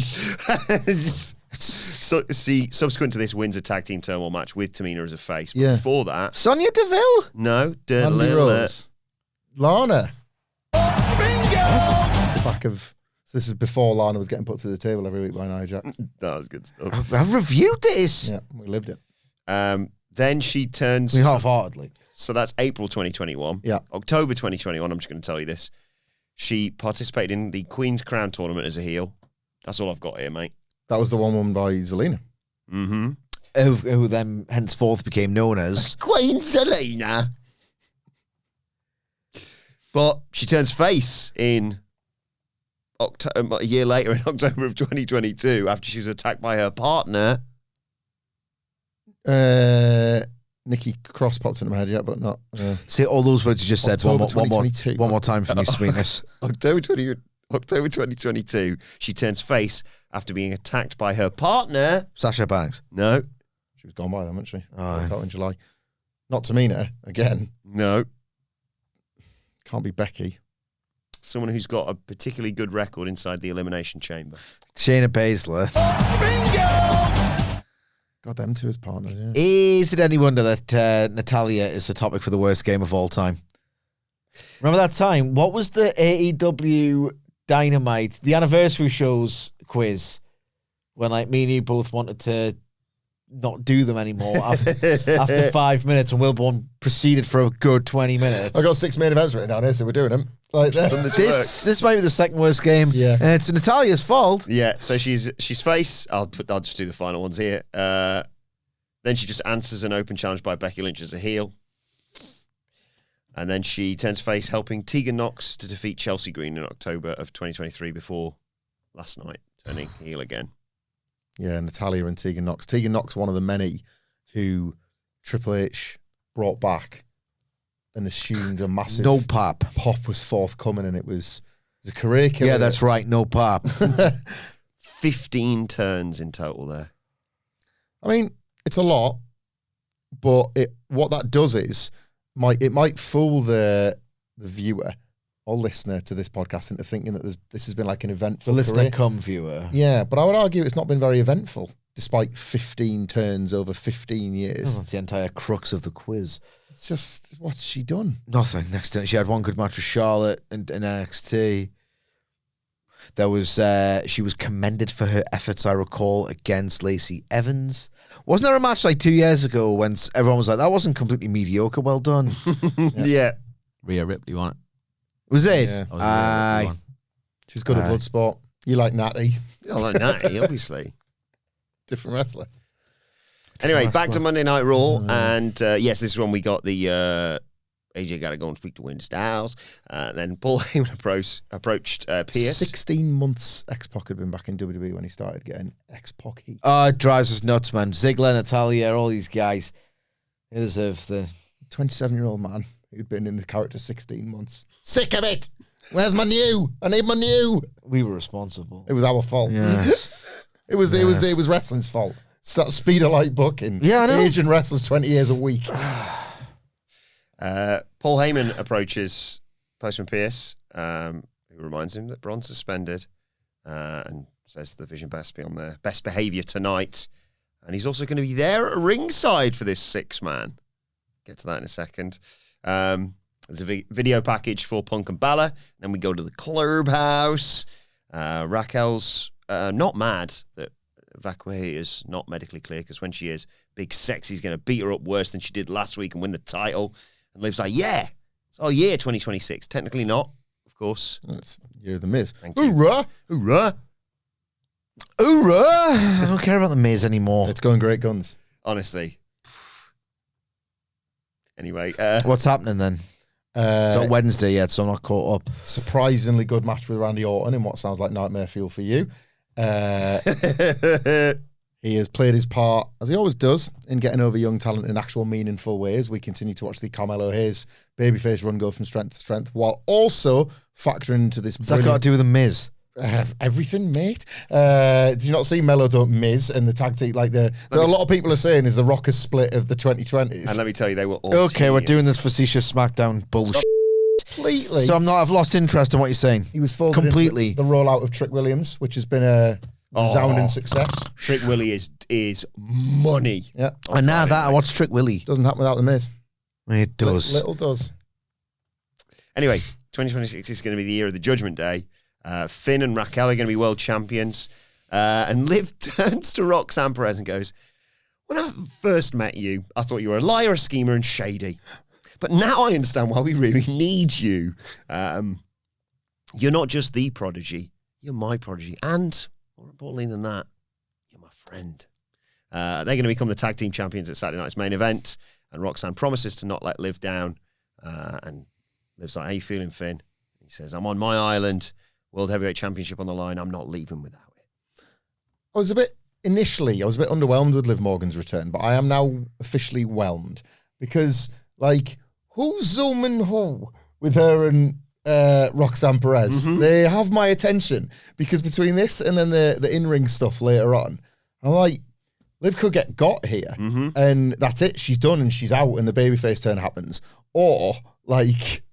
Subsequent to this, wins a tag team turmoil match with Tamina as a face. But Yeah. before that, Sonia Deville? no. Andy Rose. Lana. The back of... So this is before Lana was getting put to the table every week by Nia Jax. That was good stuff. I've reviewed this. Yeah, we lived it. Then she turns... We half-heartedly. So that's April 2021. Yeah. October 2021, I'm just going to tell you this. She participated in the Queen's Crown tournament as a heel. That's all I've got here, mate. That was the one won by Zelina. Mm-hmm. Who then henceforth became known as... Queen Zelina. But she turns face in October, a year later in October of 2022 after she was attacked by her partner. Nikki Cross popped into my head yet, but not. See, all those words you just said one October more 2022. time for me, sweetness. October 2022, she turns face after being attacked by her partner. Sasha Banks. No. She was gone by then, wasn't she? Oh, Out in July. Not Tamina, again. No. Can't be Becky. Someone who's got a particularly good record inside the Elimination Chamber. Shayna Baszler. God, them two as partners, yeah. Is it any wonder that Natalya is the topic for the worst game of all time? Remember that time? What was the AEW Dynamite, the anniversary shows quiz, when like me and you both wanted to not do them anymore after 5 minutes, and Wilbourn proceeded for a good 20 minutes. I got 6 main events written down here, so we're doing them. Like This might be the second worst game. Yeah. And it's Natalya's fault. Yeah, so she's face. I'll just do the final ones here. Then she just answers an open challenge by Becky Lynch as a heel. And then she turns face, helping Tegan Nox to defeat Chelsea Green in October of 2023 before last night, turning heel again. Yeah, Natalya and Tegan Nox. Tegan Nox, one of the many who Triple H brought back and assumed a massive No pop. pop was forthcoming, and it was a career killer. Yeah, that's right. No pop. 15 turns in total there. I mean, it's a lot, but what that does is it might fool the viewer or listener to this podcast into thinking that this has been like an eventful The listener career. come viewer. Yeah, but I would argue it's not been very eventful, despite 15 turns over 15 years. Oh, that's the entire crux of the quiz. It's just, what's she done? Nothing. Next to she had one good match with Charlotte in NXT. There was she was commended for her efforts, I recall, against Lacey Evans. Wasn't there a match like 2 years ago when everyone was like, that wasn't completely mediocre, well done? Yeah. Rhea Ripley won it. Was it? Yeah. That was Rhea Ripley one. She's good at Bloodsport. You like Natty. I like Natty, obviously. Different wrestler. Anyway, back to Monday Night Raw. And yes, this is when we got the AJ got to go and speak to Wayne Styles. Then Paul Heyman approached Pearce. 16 months X-Pac had been back in WWE when he started getting X-Pac heat. Oh, it drives us nuts, man. Ziggler, Natalya, all these guys. They deserve the... 27-year-old man who'd been in the character 16 months. Sick of it! Where's my new? I need my new! We were responsible. It was our fault. Yes. It was wrestling's fault. Start speed of light booking. Yeah, I know. Aging wrestlers 20 years a week. Paul Heyman approaches Postman Pearce, who reminds him that Braun's suspended, and says the Vision best be on their best behaviour tonight. And he's also going to be there at ringside for this 6-man. Get to that in a second. There's a video package for Punk and Bálor. Then we go to the clubhouse. Raquel's not mad that Valkyria is not medically clear, because when she is, Big Sexy's going to beat her up worse than she did last week and win the title. And Liv's like, yeah, it's our year 2026. Technically not, of course. That's Year of the Miz. Thank you. Hoorah! Hoorah! Hoorah! I don't care about the Miz anymore. It's going great guns. Honestly. Anyway. What's happening then? It's on Wednesday yet, so I'm not caught up. Surprisingly good match with Randy Orton in what sounds like Nightmare Fuel for you. He has played his part, as he always does, in getting over young talent in actual meaningful ways. We continue to watch the Carmelo Hayes babyface run go from strength to strength, while also factoring into this What's that got to do with the Miz? everything, mate. Do you not see Melo don't Miz and the tag team? Like a lot of people are saying is the Rockers split of the 2020s. And let me tell you, they were all Okay, we're doing this facetious SmackDown bullshit. Completely. So I've lost interest in what you're saying. He was folded completely. into the rollout of Trick Williams, which has been a resounding success. Trick Willie is money. Yeah. And now that, what's Trick Willie? Doesn't happen without the Miz. It does. Little does. Anyway, 2026 is going to be the year of the Judgment Day. Finn and Raquel are going to be world champions. And Liv turns to Roxanne Perez and goes, when I first met you, I thought you were a liar, a schemer, and shady. But now I understand why we really need you. You're not just the prodigy. You're my prodigy. And more importantly than that, you're my friend. They're going to become the tag team champions at Saturday night's main event. And Roxanne promises to not let Liv down. And Liv's like, how you feeling, Finn? He says, I'm on my island. World Heavyweight Championship on the line. I'm not leaving without it. I was a bit initially, I was a bit underwhelmed with Liv Morgan's return, but I am now officially whelmed because, like, who's zooming who with her and Roxanne Perez? They have my attention because between this and then the in-ring stuff later on, I'm like, Liv could get got here and that's it. She's done and she's out and the babyface turn happens. Or, like,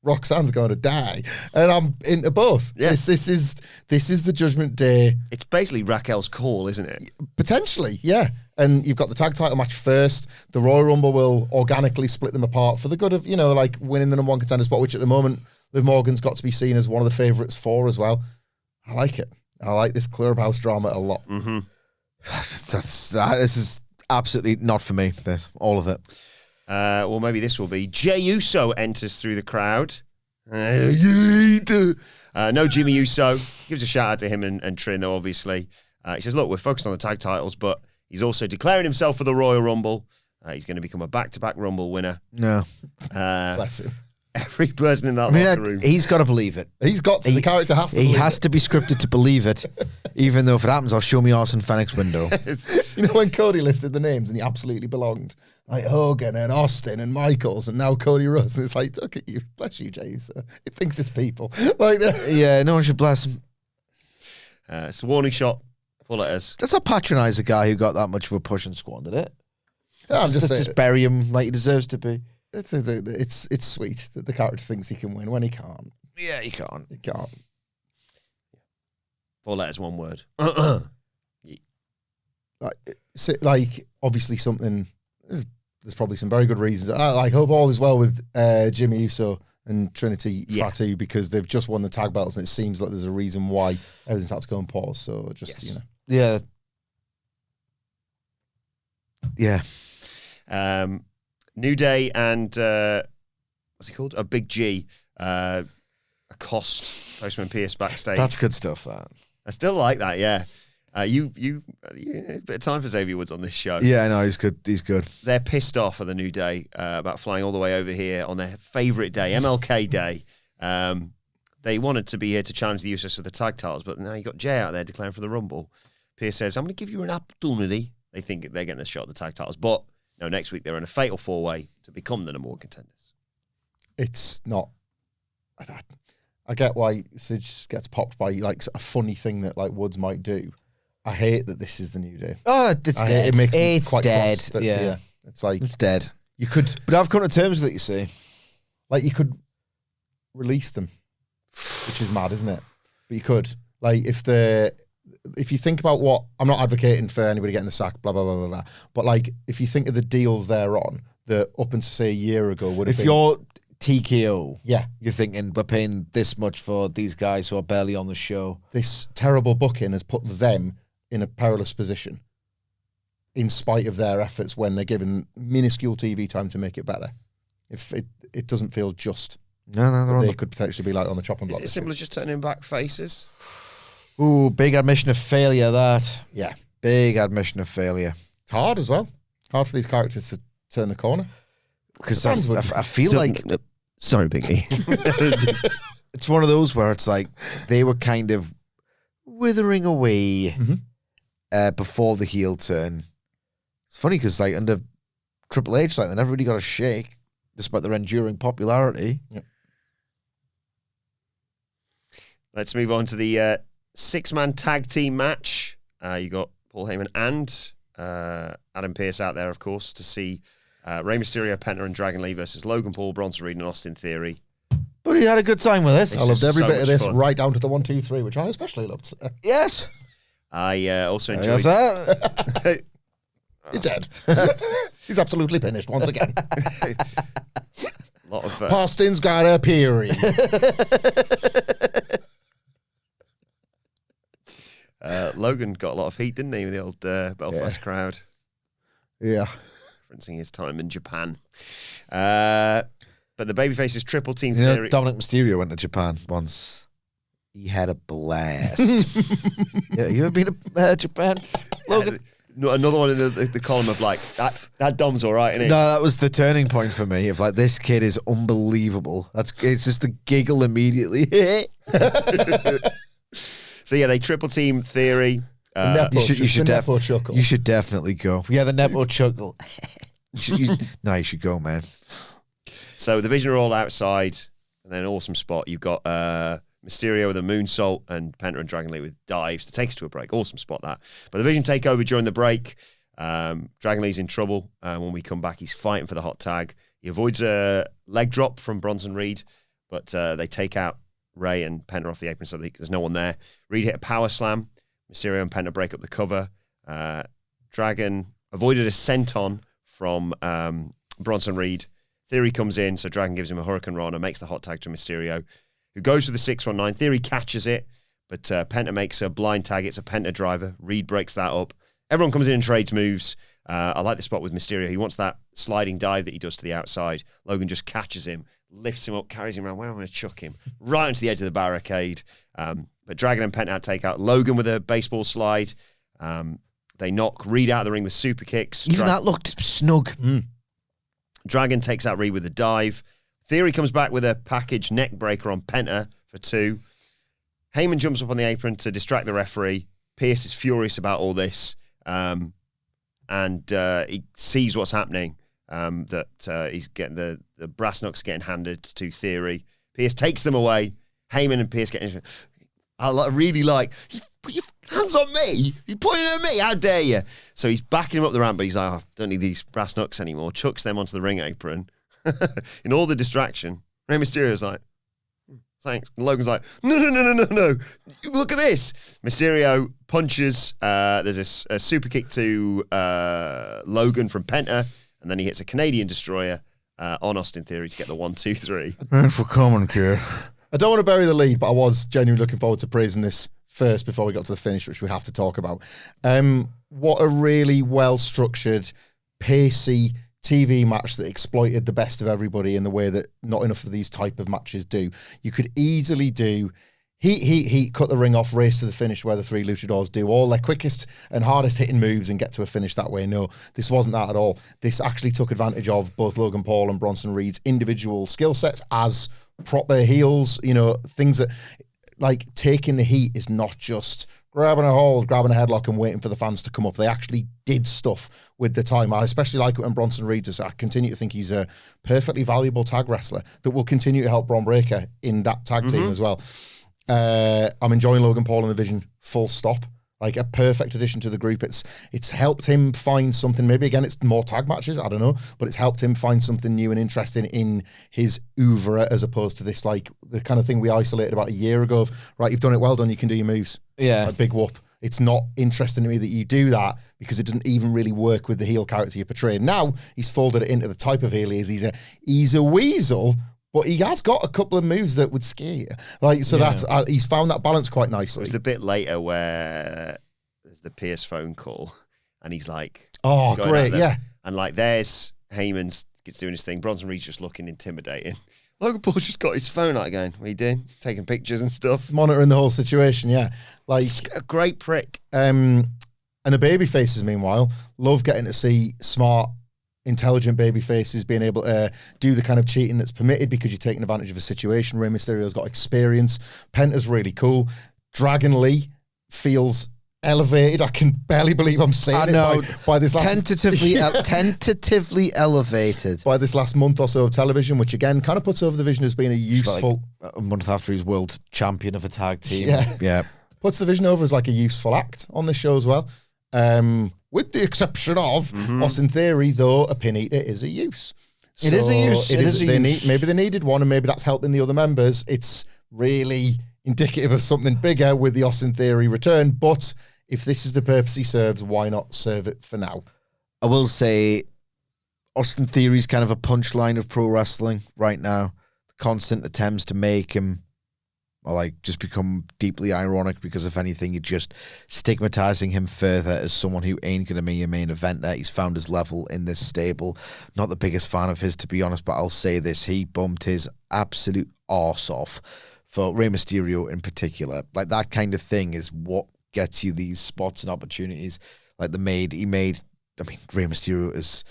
Roxanne's going to die, and I'm into both. Yeah. This is the Judgment Day. It's basically Raquel's call, isn't it? Potentially, yeah. And you've got the tag title match first. The Royal Rumble will organically split them apart for the good of, like winning the number one contender spot, which at the moment Liv Morgan's got to be seen as one of the favourites for as well. I like it. I like this clubhouse drama a lot. This is absolutely not for me. All of it. Well, maybe this will be. Jey Uso enters through the crowd. No Jimmy Uso. Gives a shout out to him and Trin, though, obviously. He says, look, we're focused on the tag titles, but he's also declaring himself for the Royal Rumble. He's going to become a back-to-back Rumble winner. No. Bless him. Every person in that locker room. He's got to believe it. He's got to. The character has to. He has to be scripted to believe it. Even though if it happens, I'll show me Arson Fenix window. When Cody listed the names and he absolutely belonged, like Hogan and Austin and Michaels and now Cody Rhodes. And it's like, look at you, bless you, Jey. It thinks it's people. Like, yeah, no one should bless him. It's a warning shot. 4 letters. Let's not patronise a guy who got that much of a push and squandered it. I'm just saying. Just bury him like he deserves to be. It's sweet that the character thinks he can win when he can't. Yeah, he can't. He can't. 4 letters, 1 word. Like obviously something. There's probably some very good reasons. I hope all is well with Jimmy Uso and Trinity Fatu because they've just won the tag belts and it seems like there's a reason why everything's had to go on pause. So just Yeah. Yeah. New Day and what's he called? A Big G. Accost Postman Pearce backstage. That's good stuff, that. I still like that, yeah. A bit of time for Xavier Woods on this show. Yeah, no, he's good. He's good. They're pissed off at the New Day about flying all the way over here on their favourite day, MLK Day. They wanted to be here to challenge the Usos for the tag titles, but now you got Jey out there declaring for the Rumble. Pearce says, I'm going to give you an opportunity. They think they're getting a shot at the tag titles, but no, next week they're in a fatal 4-way to become the number one contenders. It's not. I get why Sidge gets popped by like a funny thing that like Woods might do. I hate that this is the New Day. Oh, it's dead. It makes me it's quite dead. cross that, Yeah. It's like It's dead. you could, But I've come to terms with it, you see. like, you could release them, which is mad, isn't it? But you could, like, if you think about what, I'm not advocating for anybody getting the sack, blah blah blah blah blah. But like, if you think of the deals they're on, that up until say a year ago would have If been, you're TKO, yeah, you're thinking we're paying this much for these guys who are barely on the show. this terrible booking has put them in a perilous position, in spite of their efforts when they're given minuscule TV time to make it better. If it doesn't feel just, No, they could potentially be like on the chopping block. Is it simple as just turning back faces? Ooh, big admission of failure, that. Yeah, Big admission of failure. it's hard as well. Hard for these characters to turn the corner. Because Depends I feel like Sorry, Biggie. it's one of those where it's like they were kind of withering away before the heel turn. It's funny because like under Triple H, like they never really got a shake despite their enduring popularity. Yep. Let's move on to the 6-man tag team match. You got Paul Heyman and Adam Pearce out there, of course, to see Rey Mysterio, Penta, and Dragon Lee versus Logan Paul, Bronson Reed, and Austin Theory. But he had a good time with this. I loved every so bit of much this, fun. right down to the 1, 2, 3, which I especially loved. Yes. I also enjoyed. He's dead. He's absolutely finished once again. A lot of Austin's got a period. Logan got a lot of heat, didn't he, with the old Belfast crowd, Yeah. referencing his time in Japan. But the babyface's triple team You know, theory. Dominic Mysterio went to Japan once. He had a blast. Yeah, you ever been to Japan, Logan? Another one in the column of like that Dom's all right, isn't it? No, that was the turning point for me. Of like, this kid is unbelievable. It's just a giggle immediately. So yeah, they triple team Theory. You should Nepo chuckle. You should definitely go. Yeah, the Nepo chuckle. You should go, man. So the Vision are all outside, and then an awesome spot. You've got Mysterio with a moonsault and Penta and Dragon Lee with dives to take us to a break. Awesome spot that. But the Vision take over during the break. Dragon Lee's in trouble. When we come back, he's fighting for the hot tag. He avoids a leg drop from Bronson Reed, but they take out Ray and Penta off the apron, so there's no one there. Reed hit a power slam. Mysterio and Penta break up the cover. Dragon avoided a senton from Bronson Reed. Theory comes in, so Dragon gives him a Hurricane Rana, makes the hot tag to Mysterio, who goes for the 619. Theory catches it, but Penta makes a blind tag. It's a Penta driver. Reed breaks that up. Everyone comes in and trades moves. I like the spot with Mysterio. He wants that sliding dive that he does to the outside. Logan just catches him, lifts him up, carries him around. Where am I going to chuck him? Right onto the edge of the barricade. But Dragon and Penta take out Logan with a baseball slide. They knock Reed out of the ring with super kicks. Even that looked snug. Dragon takes out Reed with a dive. Theory comes back with a package neck breaker on Penta for 2. Heyman jumps up on the apron to distract the referee. Pearce is furious about all this. And he sees what's happening, that he's getting the brass knucks getting handed to Theory. Pearce takes them away. Heyman and Pearce get I really like, you put your hands on me? You're pointing at me? How dare you? So he's backing him up the ramp, but he's like, don't need these brass knucks anymore. Chucks them onto the ring apron. In all the distraction, Rey Mysterio's like, thanks. And Logan's like, no. Look at this. Mysterio punches. There's a super kick to Logan from Penta, and then he hits a Canadian Destroyer on Austin Theory to get the 1, 2, 3. Thanks for coming, kid. I don't want to bury the lead, but I was genuinely looking forward to praising this first before we got to the finish, which we have to talk about. What a really well-structured, pacey TV match that exploited the best of everybody in the way that not enough of these type of matches do. You could easily do he cut the ring off, race to the finish where the 3 luchadors do all their quickest and hardest hitting moves and get to a finish that way. No, this wasn't that at all. This actually took advantage of both Logan Paul and Bronson Reed's individual skill sets as proper heels, things that, like, taking the heat is not just grabbing a hold, grabbing a headlock and waiting for the fans to come up. They actually did stuff with the time. I especially like it when Bronson Reed does. I continue to think he's a perfectly valuable tag wrestler that will continue to help Bron Breakker in that tag team as well. I'm enjoying Logan Paul in the Vision, full stop. Like a perfect addition to the group. It's helped him find something. Maybe again, it's more tag matches. I don't know, but it's helped him find something new and interesting in his oeuvre, as opposed to this, like, the kind of thing we isolated about a year ago. Of, right, you've done it well done. You can do your moves. Yeah, like, big whoop. It's not interesting to me that you do that because it doesn't even really work with the heel character you're portraying. Now he's folded it into the type of heel he is. He's a weasel. But he has got a couple of moves that would scare you. Like, so that's he's found that balance quite nicely. It was a bit later where there's the Pearce phone call, and he's like, "Oh, great, yeah." And like, there's Heyman's doing his thing. Bronson Reed's just looking intimidating. Logan Paul's just got his phone out again. What are you doing? Taking pictures and stuff, monitoring the whole situation. Yeah, like a great prick. And the baby faces, meanwhile, love getting to see smart, intelligent baby faces being able to do the kind of cheating that's permitted because you're taking advantage of a situation. Rey Mysterio's got experience. Penta's really cool. Dragon Lee feels elevated. I can barely believe I'm saying it by this last tentatively elevated by this last month or so of television, which again kind of puts over the Vision as being a useful, like a month after he's world champion of a tag team. Yeah, puts the Vision over as like a useful act on this show as well. With the exception of Austin Theory, though, a pin eater is a use. It is a use. Maybe they needed one, and maybe that's helping the other members. It's really indicative of something bigger with the Austin Theory return. But if this is the purpose he serves, why not serve it for now? I will say Austin Theory's kind of a punchline of pro wrestling right now. The constant attempts to make him just become deeply ironic because, if anything, you're just stigmatizing him further as someone who ain't going to be a main eventer. He's found his level in this stable. Not the biggest fan of his, to be honest, but I'll say this. He bumped his absolute arse off for Rey Mysterio in particular. Like, that kind of thing is what gets you these spots and opportunities. Like Rey Mysterio is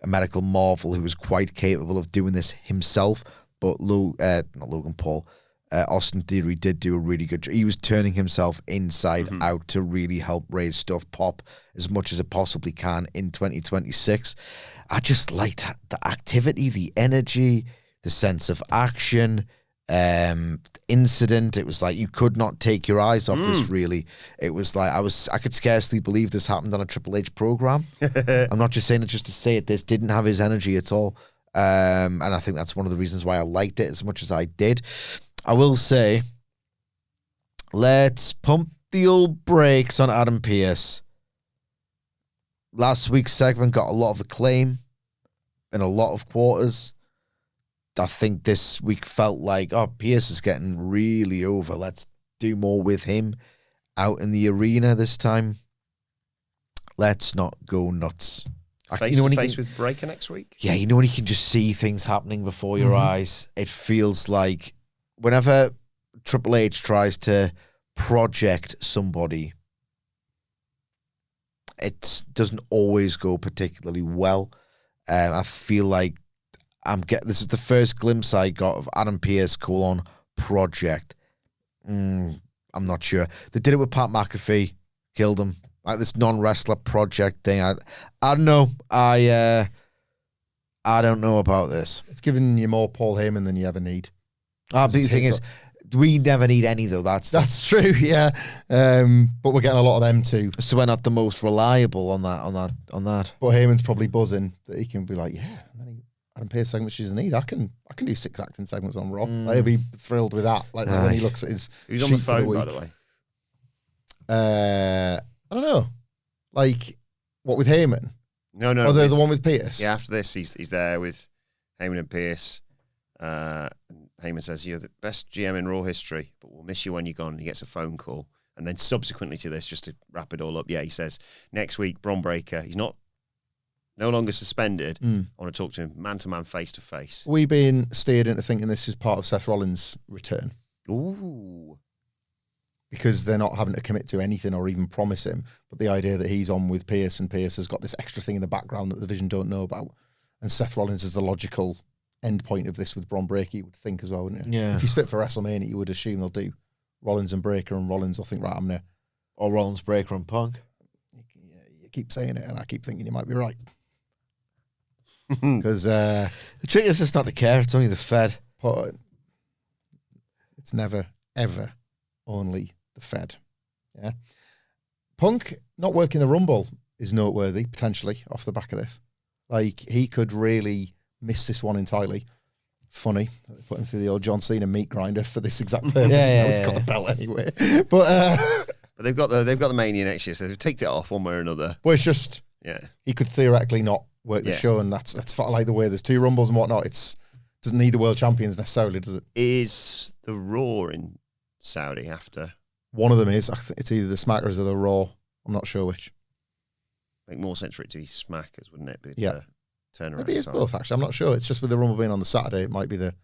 a medical marvel who was quite capable of doing this himself, but not Logan Paul. Austin Theory did do a really good job. He was turning himself inside out to really help Ray's stuff pop as much as it possibly can in 2026. I just liked the activity, the energy, the sense of action, incident. It was like you could not take your eyes off this, really. It was like I could scarcely believe this happened on a Triple H program. I'm not just saying it just to say it. This didn't have his energy at all. And I think that's one of the reasons why I liked it as much as I did. I will say, let's pump the old brakes on Adam Pearce. Last week's segment got a lot of acclaim and a lot of quarters. I think this week felt like, Pearce is getting really over. Let's do more with him out in the arena this time. Let's not go nuts. Face to face with Breaker next week? Yeah, when you can just see things happening before your eyes, it feels like whenever Triple H tries to project somebody, it doesn't always go particularly well. I feel like this is the first glimpse I got of Adam Pearce : project. I'm not sure. They did it with Pat McAfee, killed him. Like this non-wrestler project thing. I don't know. I don't know about this. It's giving you more Paul Heyman than you ever need. But the thing is, we never need any though. That's true, yeah. But we're getting a lot of them too. So we're not the most reliable on that. But Heyman's probably buzzing that he can be like, yeah, Adam Pearce segment she doesn't need. I can do 6 acting segments on Raw. He'll be thrilled with that. Like when he looks at his Who's on the phone, by the way? I don't know. Like, what with Heyman? No. Oh, the one with Pearce? Yeah, after this, he's there with Heyman and Pearce. Heyman says, you're the best GM in Raw history, but we'll miss you when you're gone. And he gets a phone call. And then subsequently to this, just to wrap it all up, he says, next week, Bron Breakker, he's no longer suspended. I want to talk to him man-to-man, face-to-face. We've been steered into thinking this is part of Seth Rollins' return. Ooh. Because they're not having to commit to anything or even promise him. But the idea that he's on with Pearce and Pearce has got this extra thing in the background that the division don't know about. And Seth Rollins is the logical end point of this with Bron Breakker, you would think as well, wouldn't you? Yeah. If he's fit for WrestleMania, you would assume they'll do Rollins and Breakker, and Rollins will think, right, I'm going to... Or Rollins, Breakker and Punk. You keep saying it, and I keep thinking you might be right. Because... the trick is just not to care, it's only the Fed. But it's never, ever only the Fed. Yeah. Punk not working the Rumble is noteworthy, potentially, off the back of this. Like, he could really miss this one entirely. Funny. They put him through the old John Cena meat grinder for this exact purpose. He's got the belt anyway. But they've got the Mania next year, so they've ticked it off one way or another. Well, it's just he could theoretically not work the show, and that's like the way there's 2 Rumbles and whatnot. It doesn't need the world champions necessarily, does it? Is the Raw in Saudi after? One of them is. It's either the Smackers or the Raw. I'm not sure which. Make more sense for it to be Smackers, wouldn't it? Yeah. Turnaround. Maybe it's both, actually. I'm not sure. It's just with the Rumble being on the Saturday, it might be the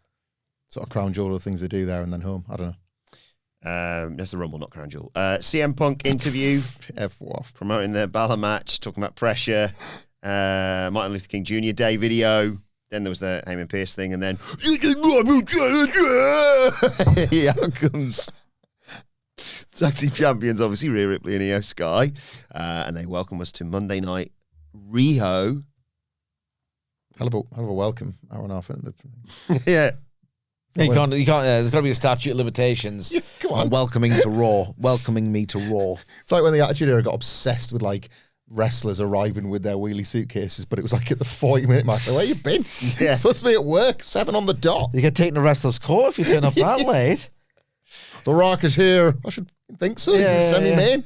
sort of crown jewel of things they do there and then home. I don't know. That's the Rumble, not crown jewel. CM Punk interview. Promoting the Bálor match, talking about pressure. Martin Luther King Jr. Day video. Then there was the Heyman Pearce thing, and then out comes tag team champions, obviously Rhea Ripley and Io Sky, and they welcome us to Monday Night RHIYO. Hell of a welcome, hour and a half. Yeah. You can't. There's got to be a statute of limitations. Come on, welcoming me to Raw. It's like when the Attitude Era got obsessed with like wrestlers arriving with their wheelie suitcases, but it was like at the 40-minute mark. Where you been? It's supposed to be at work, 7 on the dot. You get taken to wrestler's court if you turn up that late. The Rock is here. I should think so. Send me main.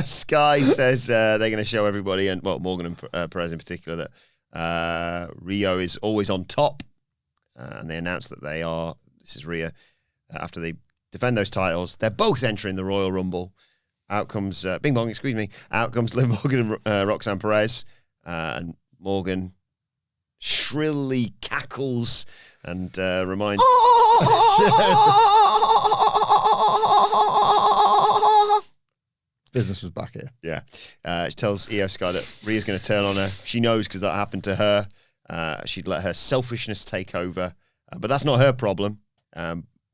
Sky says they're going to show everybody, and Morgan and Perez in particular, that RHIYO is always on top. And they announced that this is Rhea, after they defend those titles, they're both entering the Royal Rumble. Out comes, Bing Bong, excuse me, out comes Liv Morgan and Roxanne Perez. And Morgan shrilly cackles and reminds... Business was back here. Yeah. She tells Io Sky that Rhea's going to turn on her. She knows because that happened to her. She'd let her selfishness take over. But that's not her problem.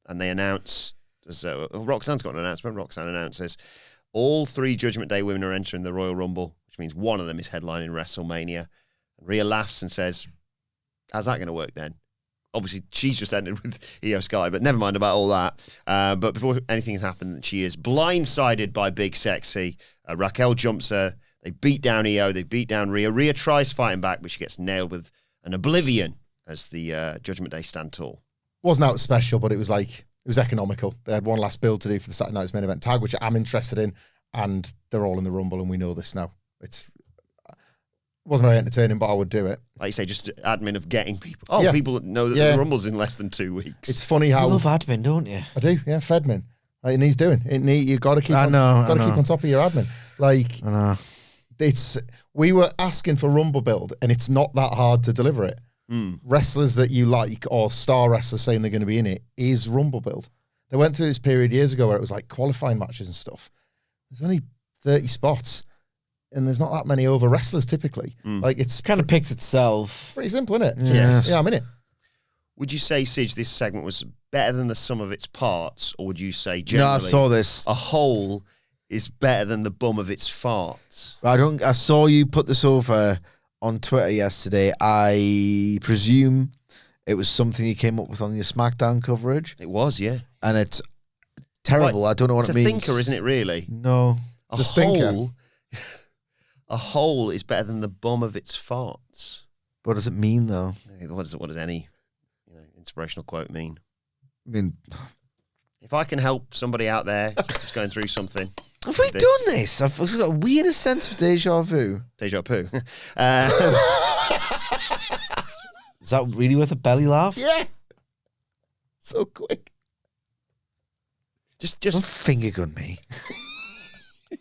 and they announce, Roxanne's got an announcement. Roxanne announces all 3 Judgment Day women are entering the Royal Rumble, which means one of them is headlining WrestleMania. And Rhea laughs and says, how's that going to work then? Obviously, she's just ended with Io Sky, but never mind about all that. But before anything can happen, she is blindsided by Big Sexy. Raquel jumps her. They beat down Io. They beat down Rhea. Rhea tries fighting back, but she gets nailed with an Oblivion as the Judgment Day stand tall. Wasn't out special, but it was economical. They had one last build to do for the Saturday Night's Main Event tag, which I'm interested in, and they're all in the Rumble, and we know this now. It wasn't very entertaining, but I would do it. Like you say, just admin of getting people. Oh, yeah. People know that the Rumble's in less than 2 weeks. It's funny how... You love admin, don't you? I do, yeah, Fedmin. Like, it needs doing. You've got to keep keep on top of your admin. Like, I know. We were asking for Rumble build, and it's not that hard to deliver it. Wrestlers that you like, or star wrestlers saying they're going to be in it, is Rumble build. They went through this period years ago where it was like qualifying matches and stuff. There's only 30 spots, and there's not that many over wrestlers typically. Like, it's kind of picks itself. pretty simple, isn't it? Yes. Yeah, I'm in it. Would you say, Sidge, this segment was better than the sum of its parts, or would you say generally No, I saw this. a whole is better than the bum of its farts? I saw you put this over on Twitter yesterday. I presume it was something you came up with on your SmackDown coverage. It was, yeah. And it's terrible. I don't know what it means. It's a thinker, isn't it, really? No. A hole is better than the bum of its farts. What does it mean, though? What does any inspirational quote mean? I mean, if I can help somebody out there who's going through something. Have we done this? I've got a weirdest sense of deja vu. Deja vu. Is that really worth a belly laugh? Yeah. So quick. Don't finger gun me. If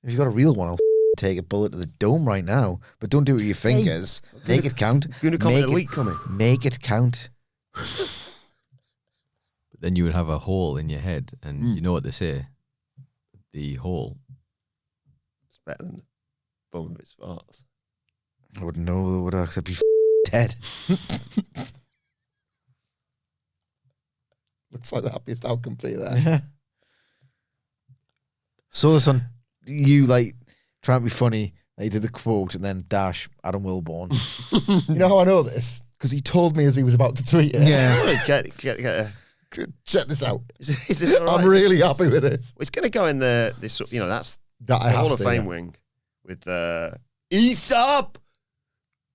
you've got a real one, I'll take a bullet to the dome right now. But don't do it with your fingers. Make it count. Gooner comment of the week coming. Make it count. But then you would have a hole in your head, and you know what they say? The hole. It's better than the bum of its farts. I wouldn't know, would I? Because I'd be dead. Looks like the happiest outcome for you there. Yeah. Saw this on you, like, trying to be funny. He did the quote and then dash Adam Wilbourn. You know how I know this? Because he told me as he was about to tweet it. Yeah. Check this out. Is this all right? I'm really happy with it. It's going to go in that's That I the Hall have of to, Fame yeah. wing with Aesop,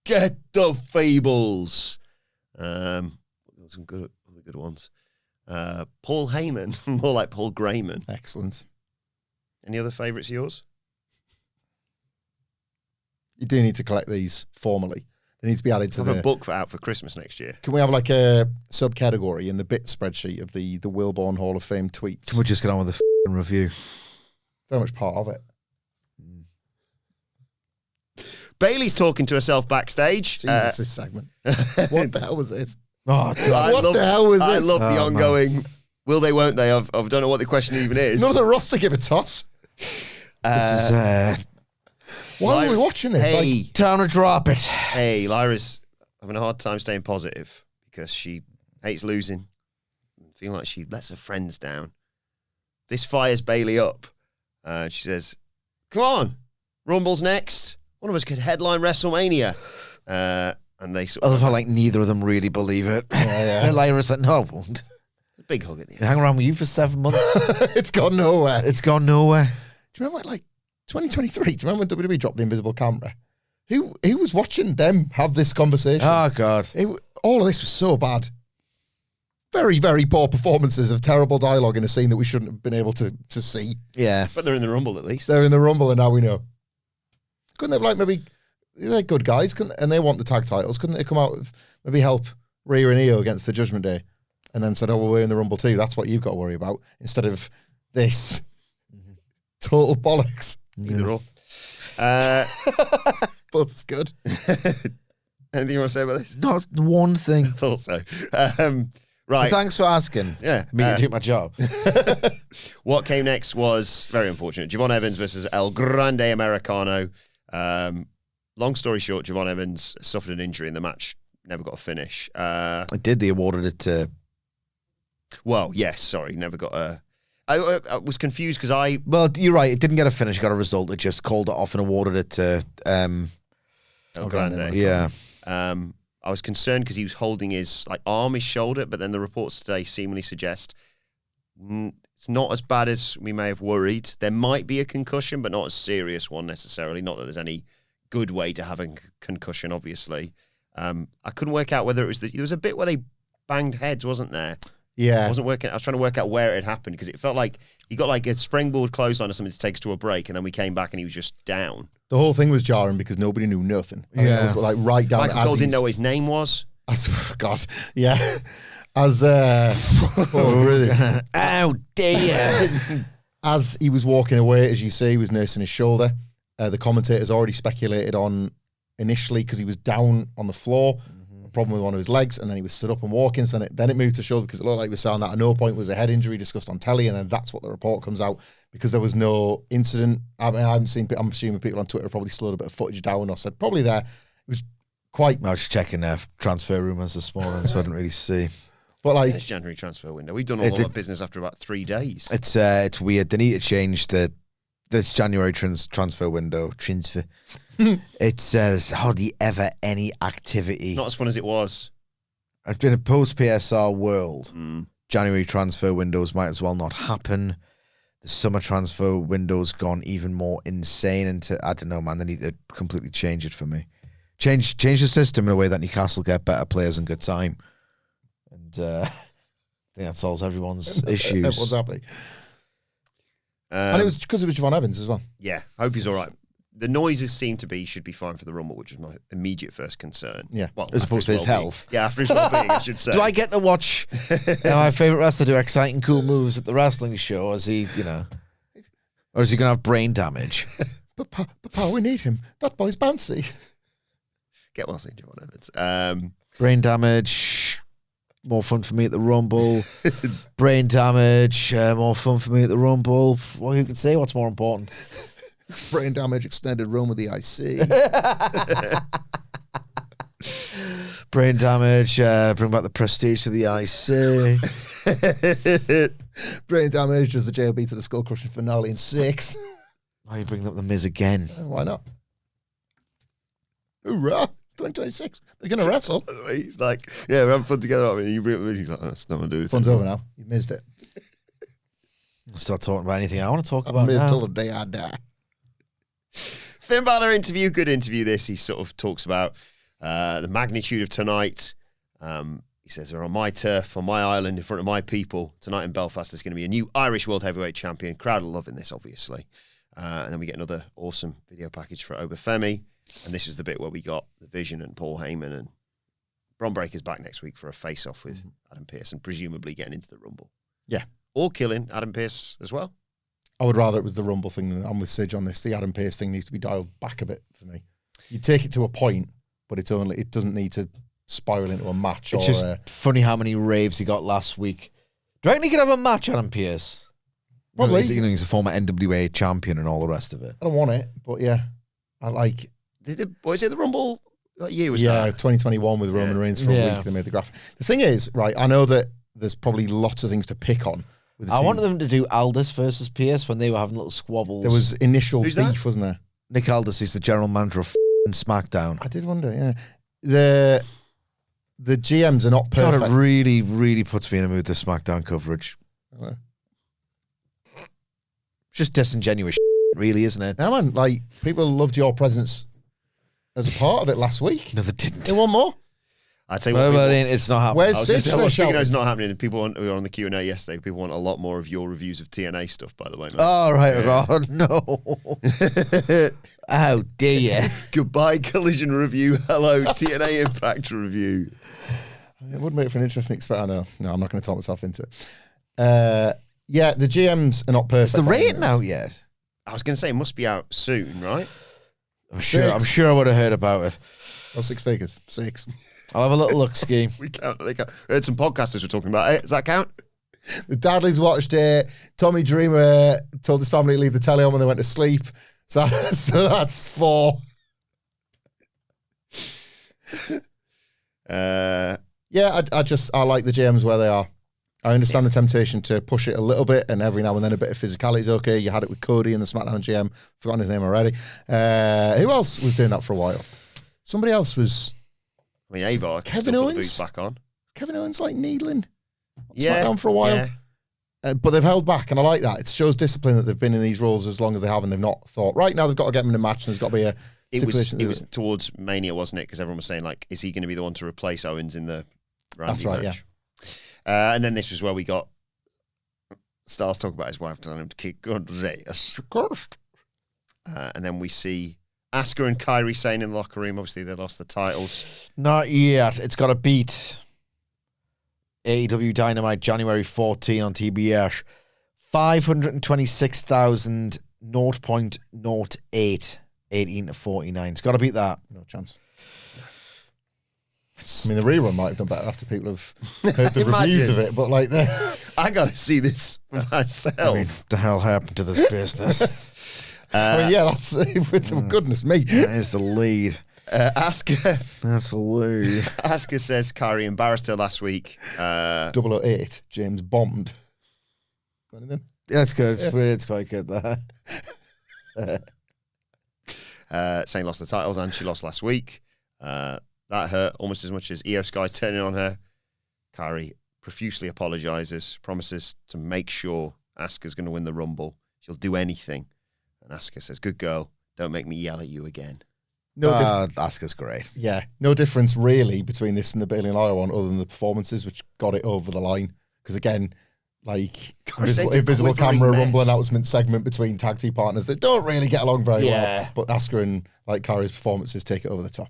get the fables. Some good ones. Paul Heyman, more like Paul Grayman. Excellent. Any other favourites of yours? You do need to collect these formally. They need to be added to Have a book out for Christmas next year. Can we have like a subcategory in the bit spreadsheet of the Wilbourn Hall of Fame tweets? Can we just get on with the review? Very much part of it. Bayley's talking to herself backstage. Jesus, this segment. What the hell was it? Oh, God. What the hell was I this? love the ongoing will they, won't they? I don't know what the question even is. None of the roster give a toss. This is Why are we watching this? Hey, time to drop it. hey, Lyra's having a hard time staying positive because she hates losing. Feeling like she lets her friends down. This fires Bayley up. She says, come on, Rumble's next. One of us could headline WrestleMania. And they sort I of love how, like, neither of them really believe it. Yeah. Lyra's like, no, I won't. a big hug at the I end. hang around with you for 7 months. It's gone nowhere. It's gone nowhere. Do you remember, like, 2023? Do you remember when WWE dropped the invisible camera? Who was watching them have this conversation? Oh, God. All of this was so bad. Very, very poor performances of terrible dialogue in a scene that we shouldn't have been able to see. Yeah. But they're in the Rumble at least. They're in the Rumble, and now we know. Couldn't they have, like, maybe... They're good guys, and they want the tag titles. Couldn't they come out with maybe help Rhea and Io against the Judgment Day, and then said, "Oh, well, we're in the Rumble too. That's what you've got to worry about," instead of this total bollocks. Either or. But it's good. Anything you want to say about this? Not one thing. I thought so. Right. Thanks for asking. Yeah. Me to do my job. What came next was very unfortunate. Javon Evans versus El Grande Americano. Long story short, Javon Evans suffered an injury in the match, never got a finish. I did. They awarded it to Well, yes, sorry, never got a... I was confused because Well, you're right. It didn't get a finish. Got a result. It just called it off and awarded it to... Grande. Yeah. I was concerned because he was holding his arm, his shoulder, but then the reports today seemingly suggest it's not as bad as we may have worried. There might be a concussion, but not a serious one necessarily. Not that there's any good way to have a concussion, obviously. I couldn't work out whether it was... There was a bit where they banged heads, wasn't there? Yeah. I wasn't working. I was trying to work out where it had happened because it felt like he got a springboard clothesline or something to take us to a break, and then we came back and he was just down. The whole thing was jarring because nobody knew nothing. I mean, it was right down. Michael Cole didn't know what his name was. God, yeah. As oh dear. As he was walking away, as you say, he was nursing his shoulder. The commentators already speculated on initially because he was down on the floor, a problem with one of his legs, and then he was stood up and walking. So then it moved to shoulder because it looked like we were saying that at no point was a head injury discussed on telly, and then that's what the report comes out because there was no incident. I mean, I haven't seen. I'm assuming people on Twitter have probably slowed a bit of footage down or said probably there. It was quite. I was checking transfer rumours this morning, so I didn't really see. But It's January transfer window. We've done all our business after about 3 days. It's weird. They need to change this January transfer window. It's hardly ever any activity. Not as fun as it was. In a post PSR world, January transfer windows might as well not happen. The summer transfer window's gone even more insane. I don't know, man. They need to completely change it for me. Change the system in a way that Newcastle get better players in good time. And I think that solves everyone's issues. Everyone's happy. And it was because it was Javon Evans as well. Yeah, I hope he's all right. The noises seem to be should be fine for the Rumble, which is my immediate first concern. Yeah. Well, as opposed to his health. Yeah, after his well-being, I should say. Do I get to watch my favourite wrestler do exciting, cool moves at the wrestling show? Or is he going to have brain damage? But Pa, we need him. That boy's bouncy. Get well seen, Javon Evans. Brain damage... More fun for me at the Rumble. Brain damage. More fun for me at the Rumble. Well, who can say what's more important? Brain damage, extended run with the IC. Brain damage. Bring back the prestige to the IC. Brain damage does the JLB to the skull crushing finale in 6. Why are you bringing up the Miz again? Why not? Hoorah! 2026. They're going to wrestle. He's like, yeah, we're having fun together. I mean, you bring up the music. He's like, oh, it's not going to do this. Fun's over now. You missed it. I'll start talking about anything I want to talk about. Missed till the day I die. Finn Bálor interview, good interview. This he sort of talks about the magnitude of tonight. He says they're on my turf, on my island, in front of my people. Tonight in Belfast, there's going to be a new Irish World Heavyweight Champion. Crowd are loving this, obviously. And then we get another awesome video package for Obafemi. And this is the bit where we got the Vision and Paul Heyman and Bron Breakker's back next week for a face-off with Adam Pearce and presumably getting into the Rumble. Yeah. Or killing Adam Pearce as well. I would rather it was the Rumble thing than I'm with Sidge on this. The Adam Pearce thing needs to be dialed back a bit for me. You take it to a point, but it doesn't need to spiral into a match. It's just funny how many raves he got last week. Do you reckon he could have a match, Adam Pearce? Probably. He's a former NWA champion and all the rest of it. I don't want it, but yeah. I like... Was it the Rumble? What year was that? that? 2021 with Roman Reigns for a week. They made the graphic. The thing is, right, I know that there's probably lots of things to pick on. With the I team. wanted them to do Aldis versus Pearce when they were having little squabbles. There was initial Who's beef, that? wasn't there? Nick Aldis is the general manager of SmackDown. I did wonder, yeah. The GMs are not perfect. God, it really, really puts me in the mood, the SmackDown coverage. Oh. Just disingenuous really, isn't it? No, man, like, people loved your presence as a part of it last week. No, they didn't. They want more. I tell you what, it's not happening. Where's Sid? Speaking of it's not happening, people we were on the Q&A yesterday. People want a lot more of your reviews of TNA stuff, by the way, man. Oh, right. Yeah. Oh, no. Oh, dear. Goodbye, Collision review. Hello, TNA Impact review. It would make for an interesting experience. No, I'm not going to talk myself into it. Yeah, the GMs are not perfect. Is the rating out yet? I was going to say it must be out soon, right? I'm sure I would have heard about it. Oh, 6 figures. 6. I'll have a little look scheme. We count. They count. I heard some podcasters were talking about it. Does that count? The Dudleys watched it. Tommy Dreamer told his family to leave the telly on when they went to sleep. So that's 4. Yeah, I like the GMs where they are. I understand the temptation to push it a little bit, and every now and then a bit of physicality is okay. You had it with Cody and the SmackDown GM. Forgotten his name already. Who else was doing that for a while? Somebody else was. I mean, Avar. Kevin Owens. Owens? Back on. Kevin Owens like needling Yeah. SmackDown for a while. Yeah. But they've held back, and I like that. It shows discipline that they've been in these roles as long as they have, and they've not thought, right now they've got to get them in a match, and there's got to be a stipulation. It was towards Mania, wasn't it? Because everyone was saying, like, is he going to be the one to replace Owens in the Randy That's right, match? Yeah. And then this was where we got Styles talk about his wife telling him to kick Grande. And then we see Asuka and Kairi saying in the locker room, obviously they lost the titles. Not yet. It's got to beat AEW Dynamite January 14 on TBS. 526,000 0.08 18 to 49. It's got to beat that. No chance. I mean, the rerun might have done better after people have heard the reviews of it, but like, I got to see this for myself. I mean, what the hell happened to this business? I mean, yeah, that's goodness me. That is the lead. Asuka. That's the lead. Asuka says Kairi embarrassed her last week. 008, James bombed. Anything? That's good. It's quite good, that. Saying lost the titles and she lost last week. That hurt almost as much as Io Sky turning on her. Kairi profusely apologises, promises to make sure Asuka's going to win the Rumble. She'll do anything. And Asuka says, good girl, don't make me yell at you again. No, Asuka's great. Yeah, no difference really between this and the Bayley and Lyra one other than the performances, which got it over the line. Because again, like invisible camera Rumble announcement segment between tag team partners that don't really get along very well. But Asuka and like Kairi's performances take it over the top.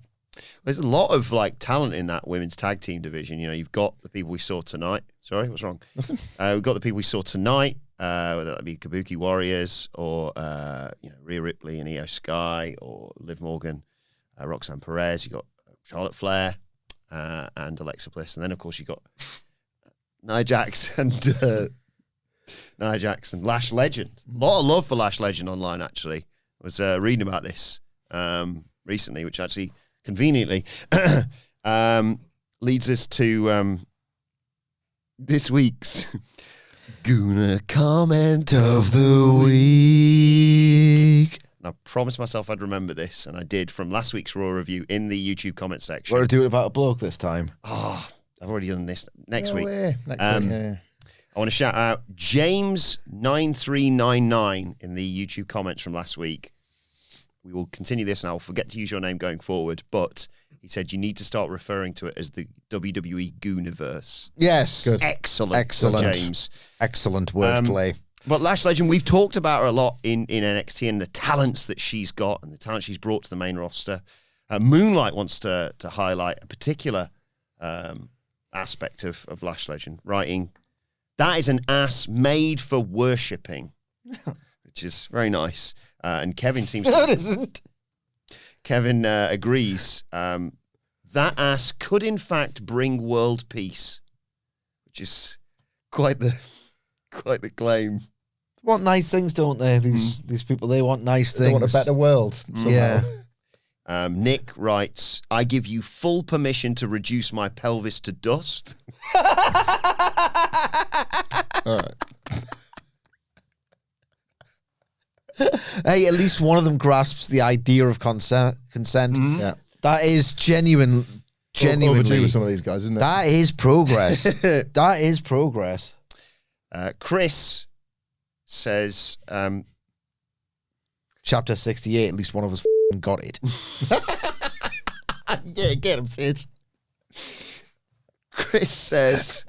There's a lot of like talent in that women's tag team division. You know, you've got the people we saw tonight. Sorry, what's wrong? Nothing. We've got the people we saw tonight, whether that be Kabuki Warriors or Rhea Ripley and Io Sky or Liv Morgan, Roxanne Perez. You got Charlotte Flair and Alexa Bliss, and then of course you got Nia Jax and Lash Legend. A lot of love for Lash Legend online. Actually, I was reading about this recently, which actually conveniently leads us to this week's Gooner comment of the week. And I promised myself I'd remember this, and I did from last week's Raw review in the YouTube comment section. What to do it about a bloke this time? Oh, I've already done this next week. Next week, yeah. I want to shout out James9399 in the YouTube comments from last week. We will continue this, and I'll forget to use your name going forward, but he said you need to start referring to it as the WWE Gooniverse. Yes. Good. Excellent, James. Excellent wordplay. But Lash Legend, we've talked about her a lot in NXT and the talents that she's got and the talent she's brought to the main roster. Moonlight wants to highlight a particular aspect of Lash Legend, writing, that is an ass made for worshipping, which is very nice. And Kevin seems to... No, it isn't. Kevin agrees. That ass could, in fact, bring world peace, which is quite the claim. They want nice things, don't they? These people, they want nice things. They want a better world somehow. Yeah. Nick writes, I give you full permission to reduce my pelvis to dust. All right. Hey, at least one of them grasps the idea of consent. Yeah. That is genuinely. Overdue with some of these guys, isn't it? That is progress. That is progress. Chris says, Chapter 68, at least one of us got it. Yeah, get him, Sid. Chris says,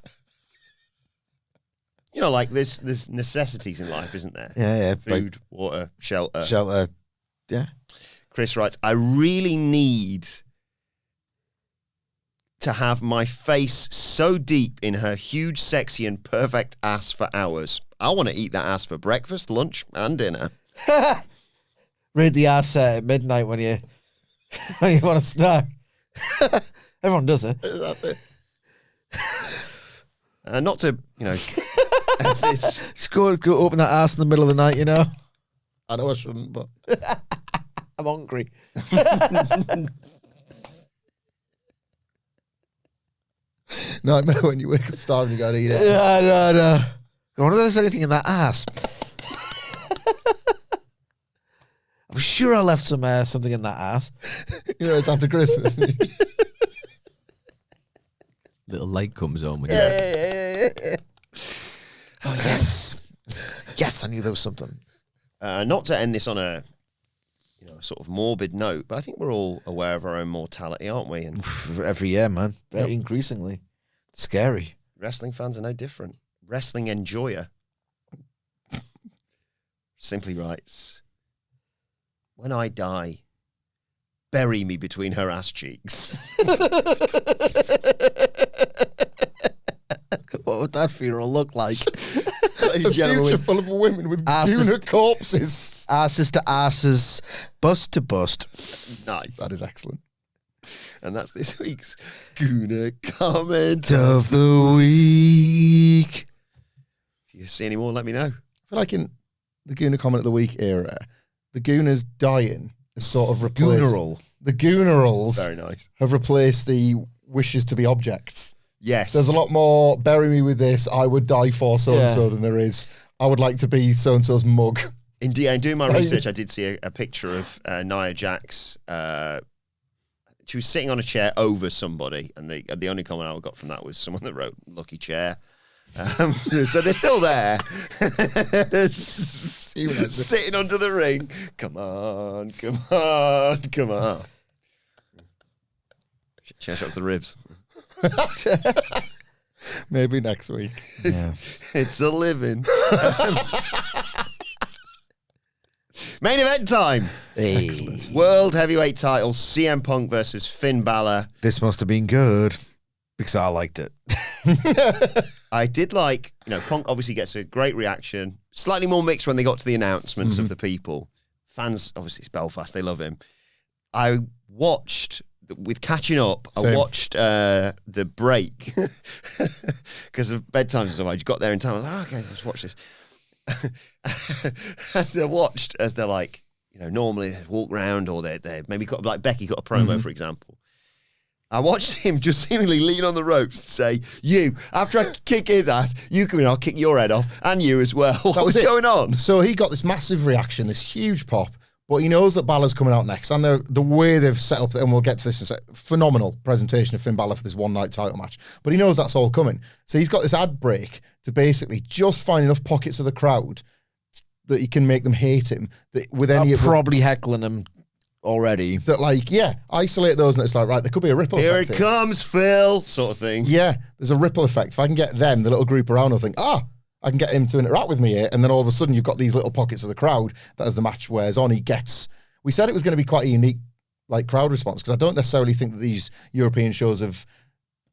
you know, like there's necessities in life, isn't there? Yeah. Food, water, shelter. Shelter. Yeah. Chris writes, I really need to have my face so deep in her huge, sexy, and perfect ass for hours. I want to eat that ass for breakfast, lunch, and dinner. Read the ass at midnight when you want to snack. Everyone does it. That's it. Not to, Just go open that ass in the middle of the night, you know. I know I shouldn't, but I'm hungry. Nightmare when you wake up starving and you gotta eat it. No. I wonder if there's anything in that ass. I'm sure I left something in that ass. You know, it's after Christmas. Little light comes on when you Oh, yes. Yes, I knew there was something. Not to end this on a sort of morbid note, but I think we're all aware of our own mortality, aren't we? And Every year, man. Very increasingly. Scary. wrestling fans are no different. Wrestling enjoyer simply writes, "When I die, bury me between her ass cheeks." What would that funeral look like? A future full of women with Gooner corpses. Asses to asses, bust to bust. Nice. That is excellent. And that's this week's Gooner comment Of the week. If you see any more, let me know. I feel like in the Gooner comment of the week era, the Gooners dying is sort of replaced. Gooneral. The Goonerals Very nice. have replaced the wishes to be objects. Yes. There's a lot more, bury me with this, I would die for so-and-so than there is, I would like to be so-and-so's mug. Indeed, in doing my research, I did see a picture of Nia Jax. She was sitting on a chair over somebody, and the only comment I got from that was someone that wrote "lucky chair." So they're still there, sitting under the ring. Come on, come on, come on. Check out the ribs. Maybe next week. Yeah. It's a living. Main event time. Hey. Excellent. World Heavyweight title, CM Punk versus Finn Balor. This must have been good because I liked it. I did like, Punk obviously gets a great reaction. Slightly more mixed when they got to the announcements of the people. Fans, obviously, it's Belfast. They love him. I watched, with catching up, Same. I watched the break because of bedtime and stuff. I just got there in time. I was like, okay, let's watch this. As I watched, as they're like, normally they walk around or they maybe got, like Becky got a promo, for example. I watched him just seemingly lean on the ropes and say, "You, after I kick his ass, you come in, I'll kick your head off, and you as well." What was going on? So he got this massive reaction, this huge pop, but he knows that Balor's coming out next, and the way they've set up, and we'll get to this, is a phenomenal presentation of Finn Balor for this one-night title match, but he knows that's all coming. So he's got this ad break to basically just find enough pockets of the crowd that he can make them hate him, that with any I'm of them, probably heckling him already. that isolate those, and it's like, right, there could be a ripple Here effect it comes, Phil, sort of thing. Yeah, there's a ripple effect. If I can get them, the little group around, I'll think, I can get him to interact with me here. And then all of a sudden, you've got these little pockets of the crowd that as the match wears on, he gets... We said it was going to be quite a unique crowd response, because I don't necessarily think that these European shows have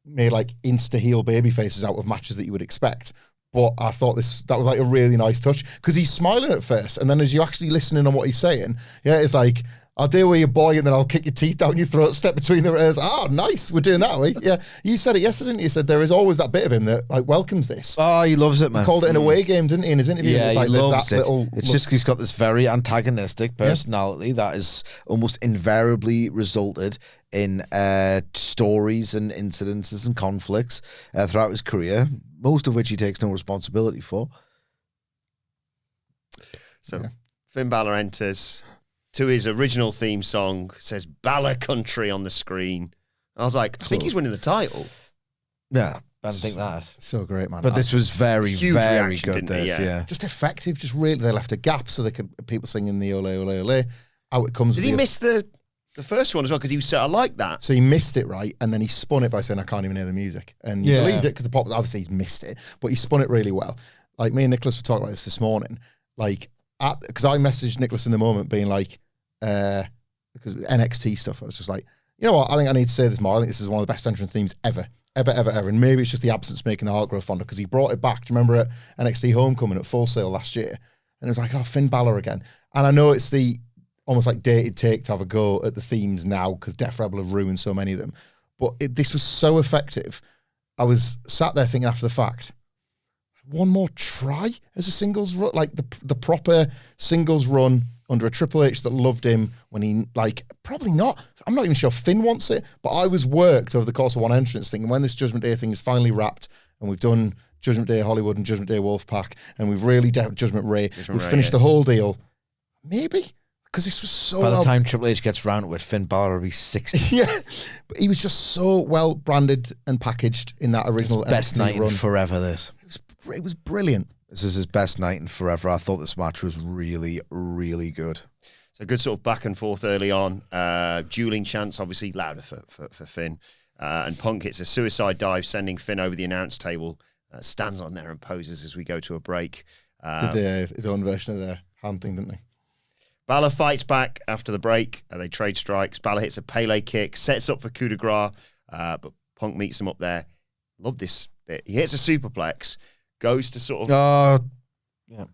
made insta-heel baby faces out of matches that you would expect. But I thought that was a really nice touch, because he's smiling at first, and then as you actually listening on what he's saying, it's like, I'll deal with your boy, and then I'll kick your teeth down your throat, step between the ears. Nice, we're doing that, are we? Yeah, you said it yesterday, didn't you? You said there is always that bit of him that welcomes this. Oh, he loves it, man. He called it an away game, didn't he, in his interview? Yeah, It was he there's loves that it. little It's just he's got this very antagonistic personality that has almost invariably resulted in stories and incidences and conflicts throughout his career, most of which he takes no responsibility for. So Finn Balor enters to his original theme song, says Balor Country on the screen. I was like, I think he's winning the title. Yeah, I don't think that. so great, man. But this was very, Huge very reaction, good. didn't he? This, yeah. just effective, just really, they left a gap so they could people singing the ole ole ole. Out it comes. Did with he the- miss the first one as well? Because he said, I like that. So he missed it, right? And then he spun it by saying, I can't even hear the music. And you believed it because the pop, obviously he's missed it, but he spun it really well. Like me and Nicholas were talking about this morning, because I messaged Nicholas in the moment being like, because NXT stuff, I was just like, you know what, I think I need to say this more. I think this is one of the best entrance themes ever. And maybe it's just the absence making the heart grow fonder, because he brought it back. Do you remember at NXT Homecoming at Full Sail last year? And it was like, Finn Balor again. And I know it's the almost dated take to have a go at the themes now, because Def Rebel have ruined so many of them. But this was so effective. I was sat there thinking after the fact, one more try as a singles run, the proper singles run under a Triple H that loved him when he, like, probably not. I'm not even sure Finn wants it, but I was worked over the course of one entrance thinking when this Judgment Day thing is finally wrapped and we've done Judgment Day Hollywood and Judgment Day Wolfpack and we've really dealt Judgment Ray, we've finished the whole deal. Maybe. Because this was so By the time Triple H gets round to it, Finn Balor will be 60. Yeah. But he was just so well branded and packaged in that original Best NXT night run. in forever, this. It was brilliant. This is his best night in forever. I thought this match was really, really good. So good sort of back and forth early on. Dueling chants, obviously louder for Finn. And Punk hits a suicide dive, sending Finn over the announce table. Stands on there and poses as we go to a break. Did his own version of the hand thing, didn't he? Balor fights back after the break. They trade strikes. Balor hits a Pele kick, sets up for coup de grace, but Punk meets him up there. Love this bit. He hits a superplex, goes to sort of... yeah.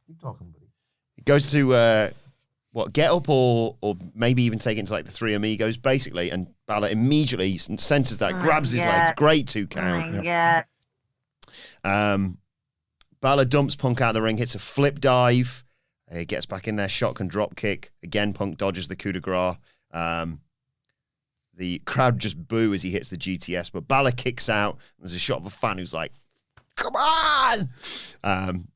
Keep talking, buddy. He goes to, get up or maybe even take it into like the Three Amigos, basically, and Balor immediately senses that, grabs his legs. Great 2 count. Balor dumps Punk out of the ring, hits a flip dive. He gets back in there, shotgun drop kick. Again, Punk dodges the coup de grace. The crowd just boo as he hits the GTS, but Balor kicks out. There's a shot of a fan who's like, come on!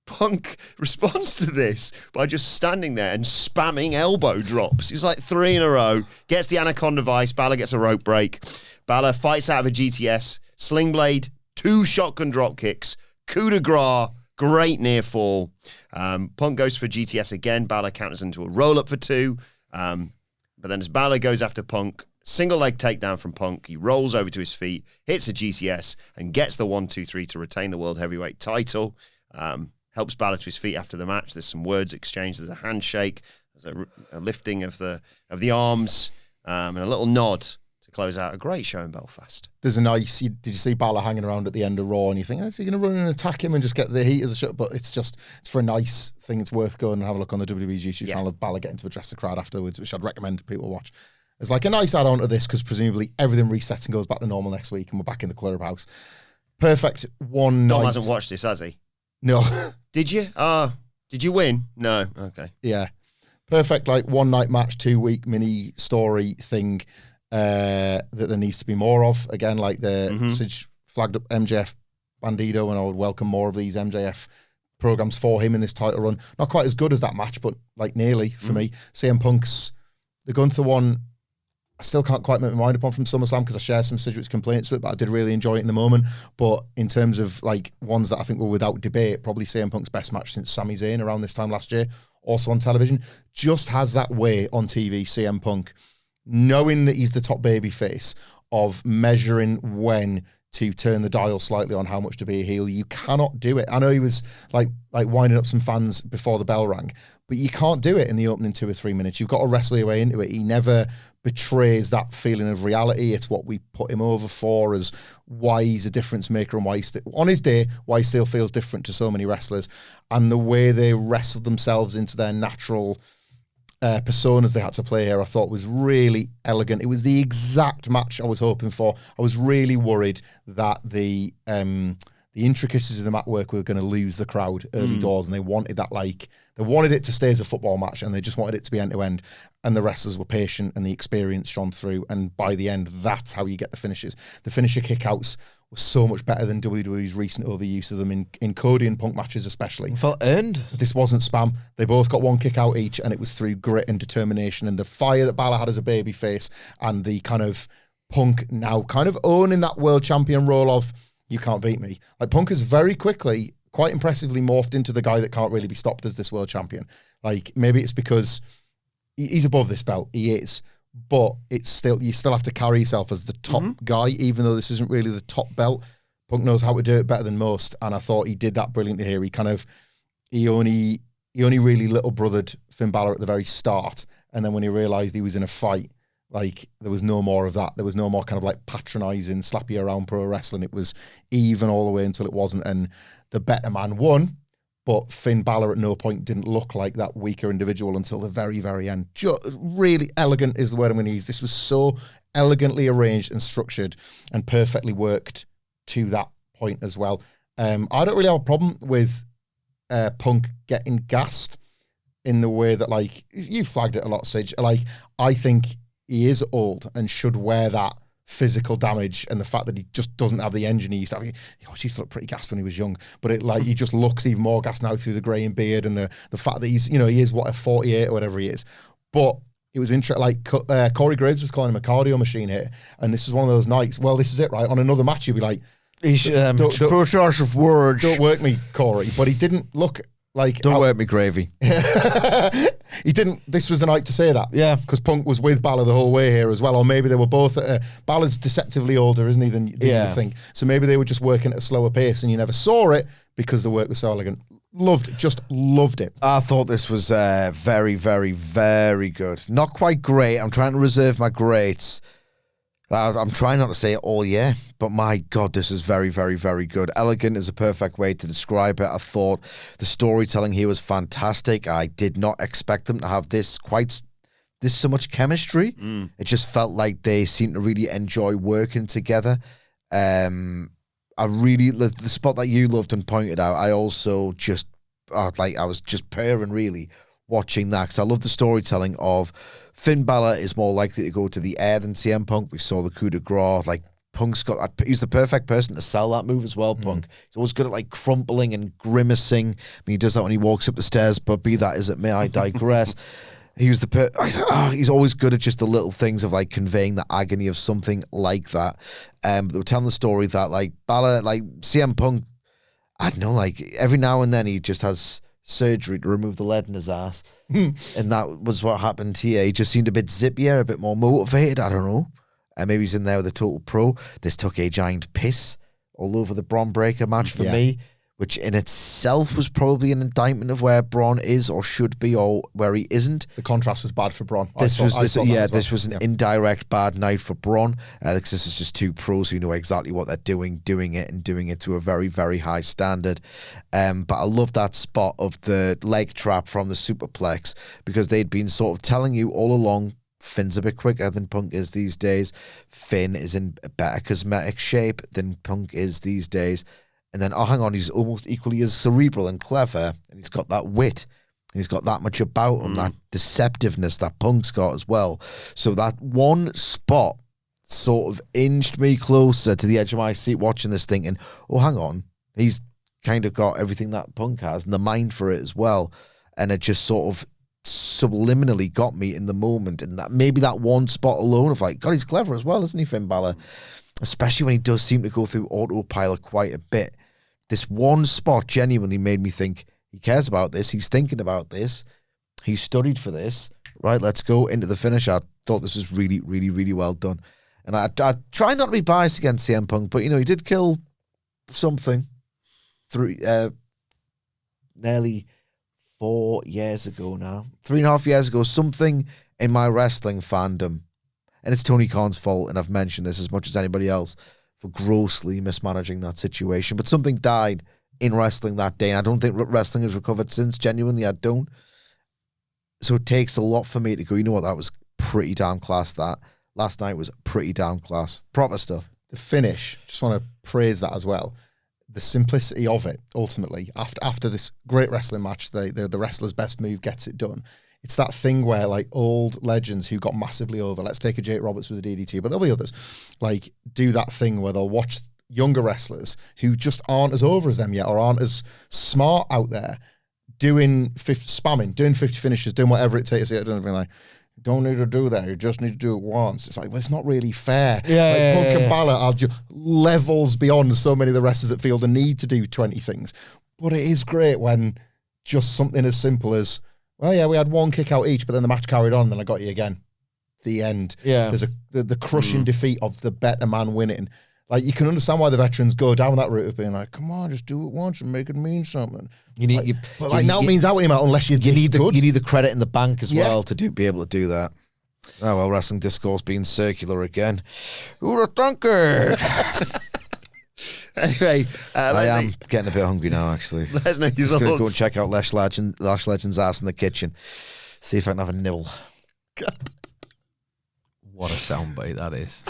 Punk responds to this by just standing there and spamming elbow drops. He's like 3 in a row. Gets the Anaconda Vice. Balor gets a rope break. Balor fights out of a GTS. Sling Blade, 2 shotgun drop kicks. Coup de grace. Great near fall. Punk goes for GTS again. Balor counters into a roll-up for 2. But then as Balor goes after Punk, single leg takedown from Punk. He rolls over to his feet, hits a GTS, and gets the 1-2-3 to retain the World Heavyweight title. Helps Balor to his feet after the match. There's some words exchanged. There's a handshake. There's a lifting of the arms, and a little nod to close out a great show in Belfast. There's a nice... Did you see Balor hanging around at the end of Raw and you think, is he going to run and attack him and just get the heat of the show? But it's for a nice thing. It's worth going and have a look on the WWE YouTube channel of Balor getting to address the crowd afterwards, which I'd recommend people watch. It's like a nice add-on to this because presumably everything resets and goes back to normal next week and we're back in the clubhouse. Perfect one night. Dom hasn't watched this, has he? No. Did you? Did you win? No. Okay. Yeah. Perfect, like, one night match, 2-week mini story thing that there needs to be more of. Again, like the Sidge flagged up MJF Bandido, and I would welcome more of these MJF programs for him in this title run. Not quite as good as that match, but like nearly for me. CM Punk's, the Gunther one, I still can't quite make my mind upon from SummerSlam because I share some Sidgwick's complaints with it, but I did really enjoy it in the moment. But in terms of like ones that I think were without debate, probably CM Punk's best match since Sami Zayn around this time last year, also on television, just has that way on TV, CM Punk, knowing that he's the top baby face, of measuring when to turn the dial slightly on how much to be a heel. You cannot do it. I know he was like winding up some fans before the bell rang, but you can't do it in the opening 2 or 3 minutes. You've got to wrestle your way into it. He never betrays that feeling of reality. It's what we put him over for, as why he's a difference maker and why he on his day, why he still feels different to so many wrestlers, and the way they wrestled themselves into their natural personas they had to play here, I thought was really elegant. It was the exact match I was hoping for. I was really worried that the intricacies of the mat work were going to lose the crowd early doors, and they wanted that, like, they wanted it to stay as a football match, and they just wanted it to be end to end. And the wrestlers were patient, and the experience shone through. And by the end, that's how you get the finishes. The finisher kickouts were so much better than WWE's recent overuse of them in Cody and Punk matches, especially. It felt earned. This wasn't spam. They both got one kick out each, and it was through grit and determination and the fire that Balor had as a babyface, and the kind of Punk now kind of owning that world champion role of, you can't beat me. Like, Punk has very quickly, quite impressively morphed into the guy that can't really be stopped as this world champion. Like, maybe it's because he's above this belt. He is. But it's still, you still have to carry yourself as the top guy, even though this isn't really the top belt. Punk knows how to do it better than most, and I thought he did that brilliantly here. He only really little brothered Finn Balor at the very start, and then when he realised he was in a fight, like, there was no more of that. There was no more kind of like patronising, slap you around pro wrestling. It was even all the way until it wasn't, and the better man won. But Finn Balor at no point didn't look like that weaker individual until the very, very end. Really elegant is the word I'm going to use. This was so elegantly arranged and structured and perfectly worked to that point as well. I don't really have a problem with Punk getting gassed. in the way that, like, you flagged it a lot, Sidge. Like, I think he is old and should wear that physical damage, and the fact that he just doesn't have the engine he used to have. He used to look pretty gassed when he was young, but he just looks even more gassed now through the greying beard and the fact that he's, he is, what, a 48 or whatever he is. But it was interesting, like, Corey Graves was calling him a cardio machine here, and this is one of those nights, well, this is it, right? On another match, he'll be like, poor choice of words. Don't work me, Corey. But he didn't look like... Don't work me, gravy. He didn't... This was the night to say that. Yeah. Because Punk was with Bálor the whole way here as well. Or maybe they were both... Balor's deceptively older, isn't he, than you think. So maybe they were just working at a slower pace and you never saw it because the work was so elegant. Loved it. I thought this was very, very, very good. Not quite great. I'm trying to reserve my greats. I'm trying not to say it all year, but my God, this is very, very, very good. Elegant is a perfect way to describe it. I thought the storytelling here was fantastic. I did not expect them to have this so much chemistry. It just felt like they seemed to really enjoy working together. I really, the spot that you loved and pointed out, I also just, I was just purring really watching that, because I love the storytelling of Finn Balor is more likely to go to the air than CM Punk. We saw the coup de grace. Like, Punk's got that. He's the perfect person to sell that move as well, Punk. He's always good at, like, crumpling and grimacing. I mean, he does that when he walks up the stairs, but be that as it may, I digress. He was he's always good at just the little things of, like, conveying the agony of something like that. But they were telling the story that, like, Balor, like, CM Punk, I don't know, like, every now and then he just has surgery to remove the lead in his ass. And that was what happened here. He just seemed a bit zippier, a bit more motivated. I don't know. And maybe he's in there with a total pro. This took a giant piss all over the Braun Breaker match for me, which in itself was probably an indictment of where Braun is or should be, or where he isn't. The contrast was bad for Braun. This was an indirect bad night for Braun, because this is just two pros who know exactly what they're doing it to a very, very high standard. But I love that spot of the leg trap from the superplex, because they'd been sort of telling you all along, Finn's a bit quicker than Punk is these days. Finn is in a better cosmetic shape than Punk is these days. And then, hang on, he's almost equally as cerebral and clever, and he's got that wit, and he's got that much about him, that deceptiveness that Punk's got as well. So that one spot sort of inched me closer to the edge of my seat watching this, thinking, oh, hang on, he's kind of got everything that Punk has, and the mind for it as well. And it just sort of subliminally got me in the moment, and that maybe that one spot alone of, like, God, he's clever as well, isn't he, Finn Balor? Especially when he does seem to go through autopilot quite a bit. This one spot genuinely made me think, he cares about this, he's thinking about this, he's studied for this. Right, let's go into the finish. I thought this was really, really, really well done. And I try not to be biased against CM Punk, but, he did kill something nearly 4 years ago now. 3.5 years ago, something in my wrestling fandom. And it's Tony Khan's fault, and I've mentioned this as much as anybody else, for grossly mismanaging that situation. But something died in wrestling that day, and I don't think wrestling has recovered since. Genuinely, I don't. So it takes a lot for me to go, you know what, that was pretty damn class, that. Last night was pretty damn class. Proper stuff. The finish, just want to praise that as well. The simplicity of it, ultimately, after this great wrestling match, the wrestler's best move gets it done. It's that thing where, like, old legends who got massively over, let's take a Jake Roberts with a DDT, but there'll be others, like, do that thing where they'll watch younger wrestlers who just aren't as over as them yet, or aren't as smart out there, doing 50 finishes, doing whatever it takes. It doesn't be like, don't need to do that, you just need to do it once. It's like, well, it's not really fair. Punk and Balor are just levels beyond so many of the wrestlers that feel the need to do 20 things. But it is great when just something as simple as, well, yeah, we had one kick out each, but then the match carried on, and then I got you again. The end. Yeah. There's the crushing defeat of the better man winning. Like, you can understand why the veterans go down that route of being like, come on, just do it once and make it mean something. Now it means out with him out unless you need the credit in the bank as well to be able to do that. Oh, well, wrestling discourse being circular again. Who'd have thunk it? Anyway, I am getting a bit hungry now, actually. Let's know your just going to thoughts. go and check out Lash Legend's ass in the kitchen. See if I can have a nibble. What a soundbite that is.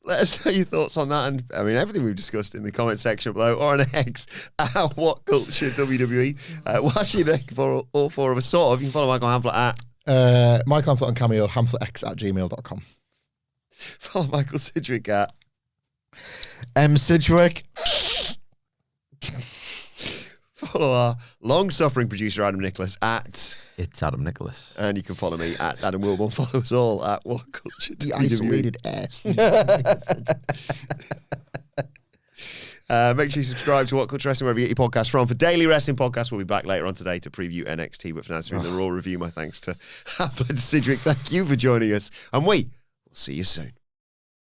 Let us know your thoughts on that, and I mean everything we've discussed in the comment section below, or on X at WhatCulture WWE. Well, actually, they can follow all four of us. Sort of. You can follow Michael Hamflett at Michael Hamflett on Cameo, hamflettx@gmail.com. Follow Michael Sidgwick at Sidgwick. Follow our long-suffering producer Adam Nicholas at It's Adam Nicholas. and you can follow me at Adam Wilbourn. Follow us all at WhatCulture The WWE. isolated ass. Make sure you subscribe to WhatCulture Wrestling wherever you get your podcast from. For daily wrestling podcasts, we'll be back later on today to preview NXT. But for now, it's been the Raw review. My thanks to Hamflett and Sidgwick. Thank you for joining us, and we will see you soon.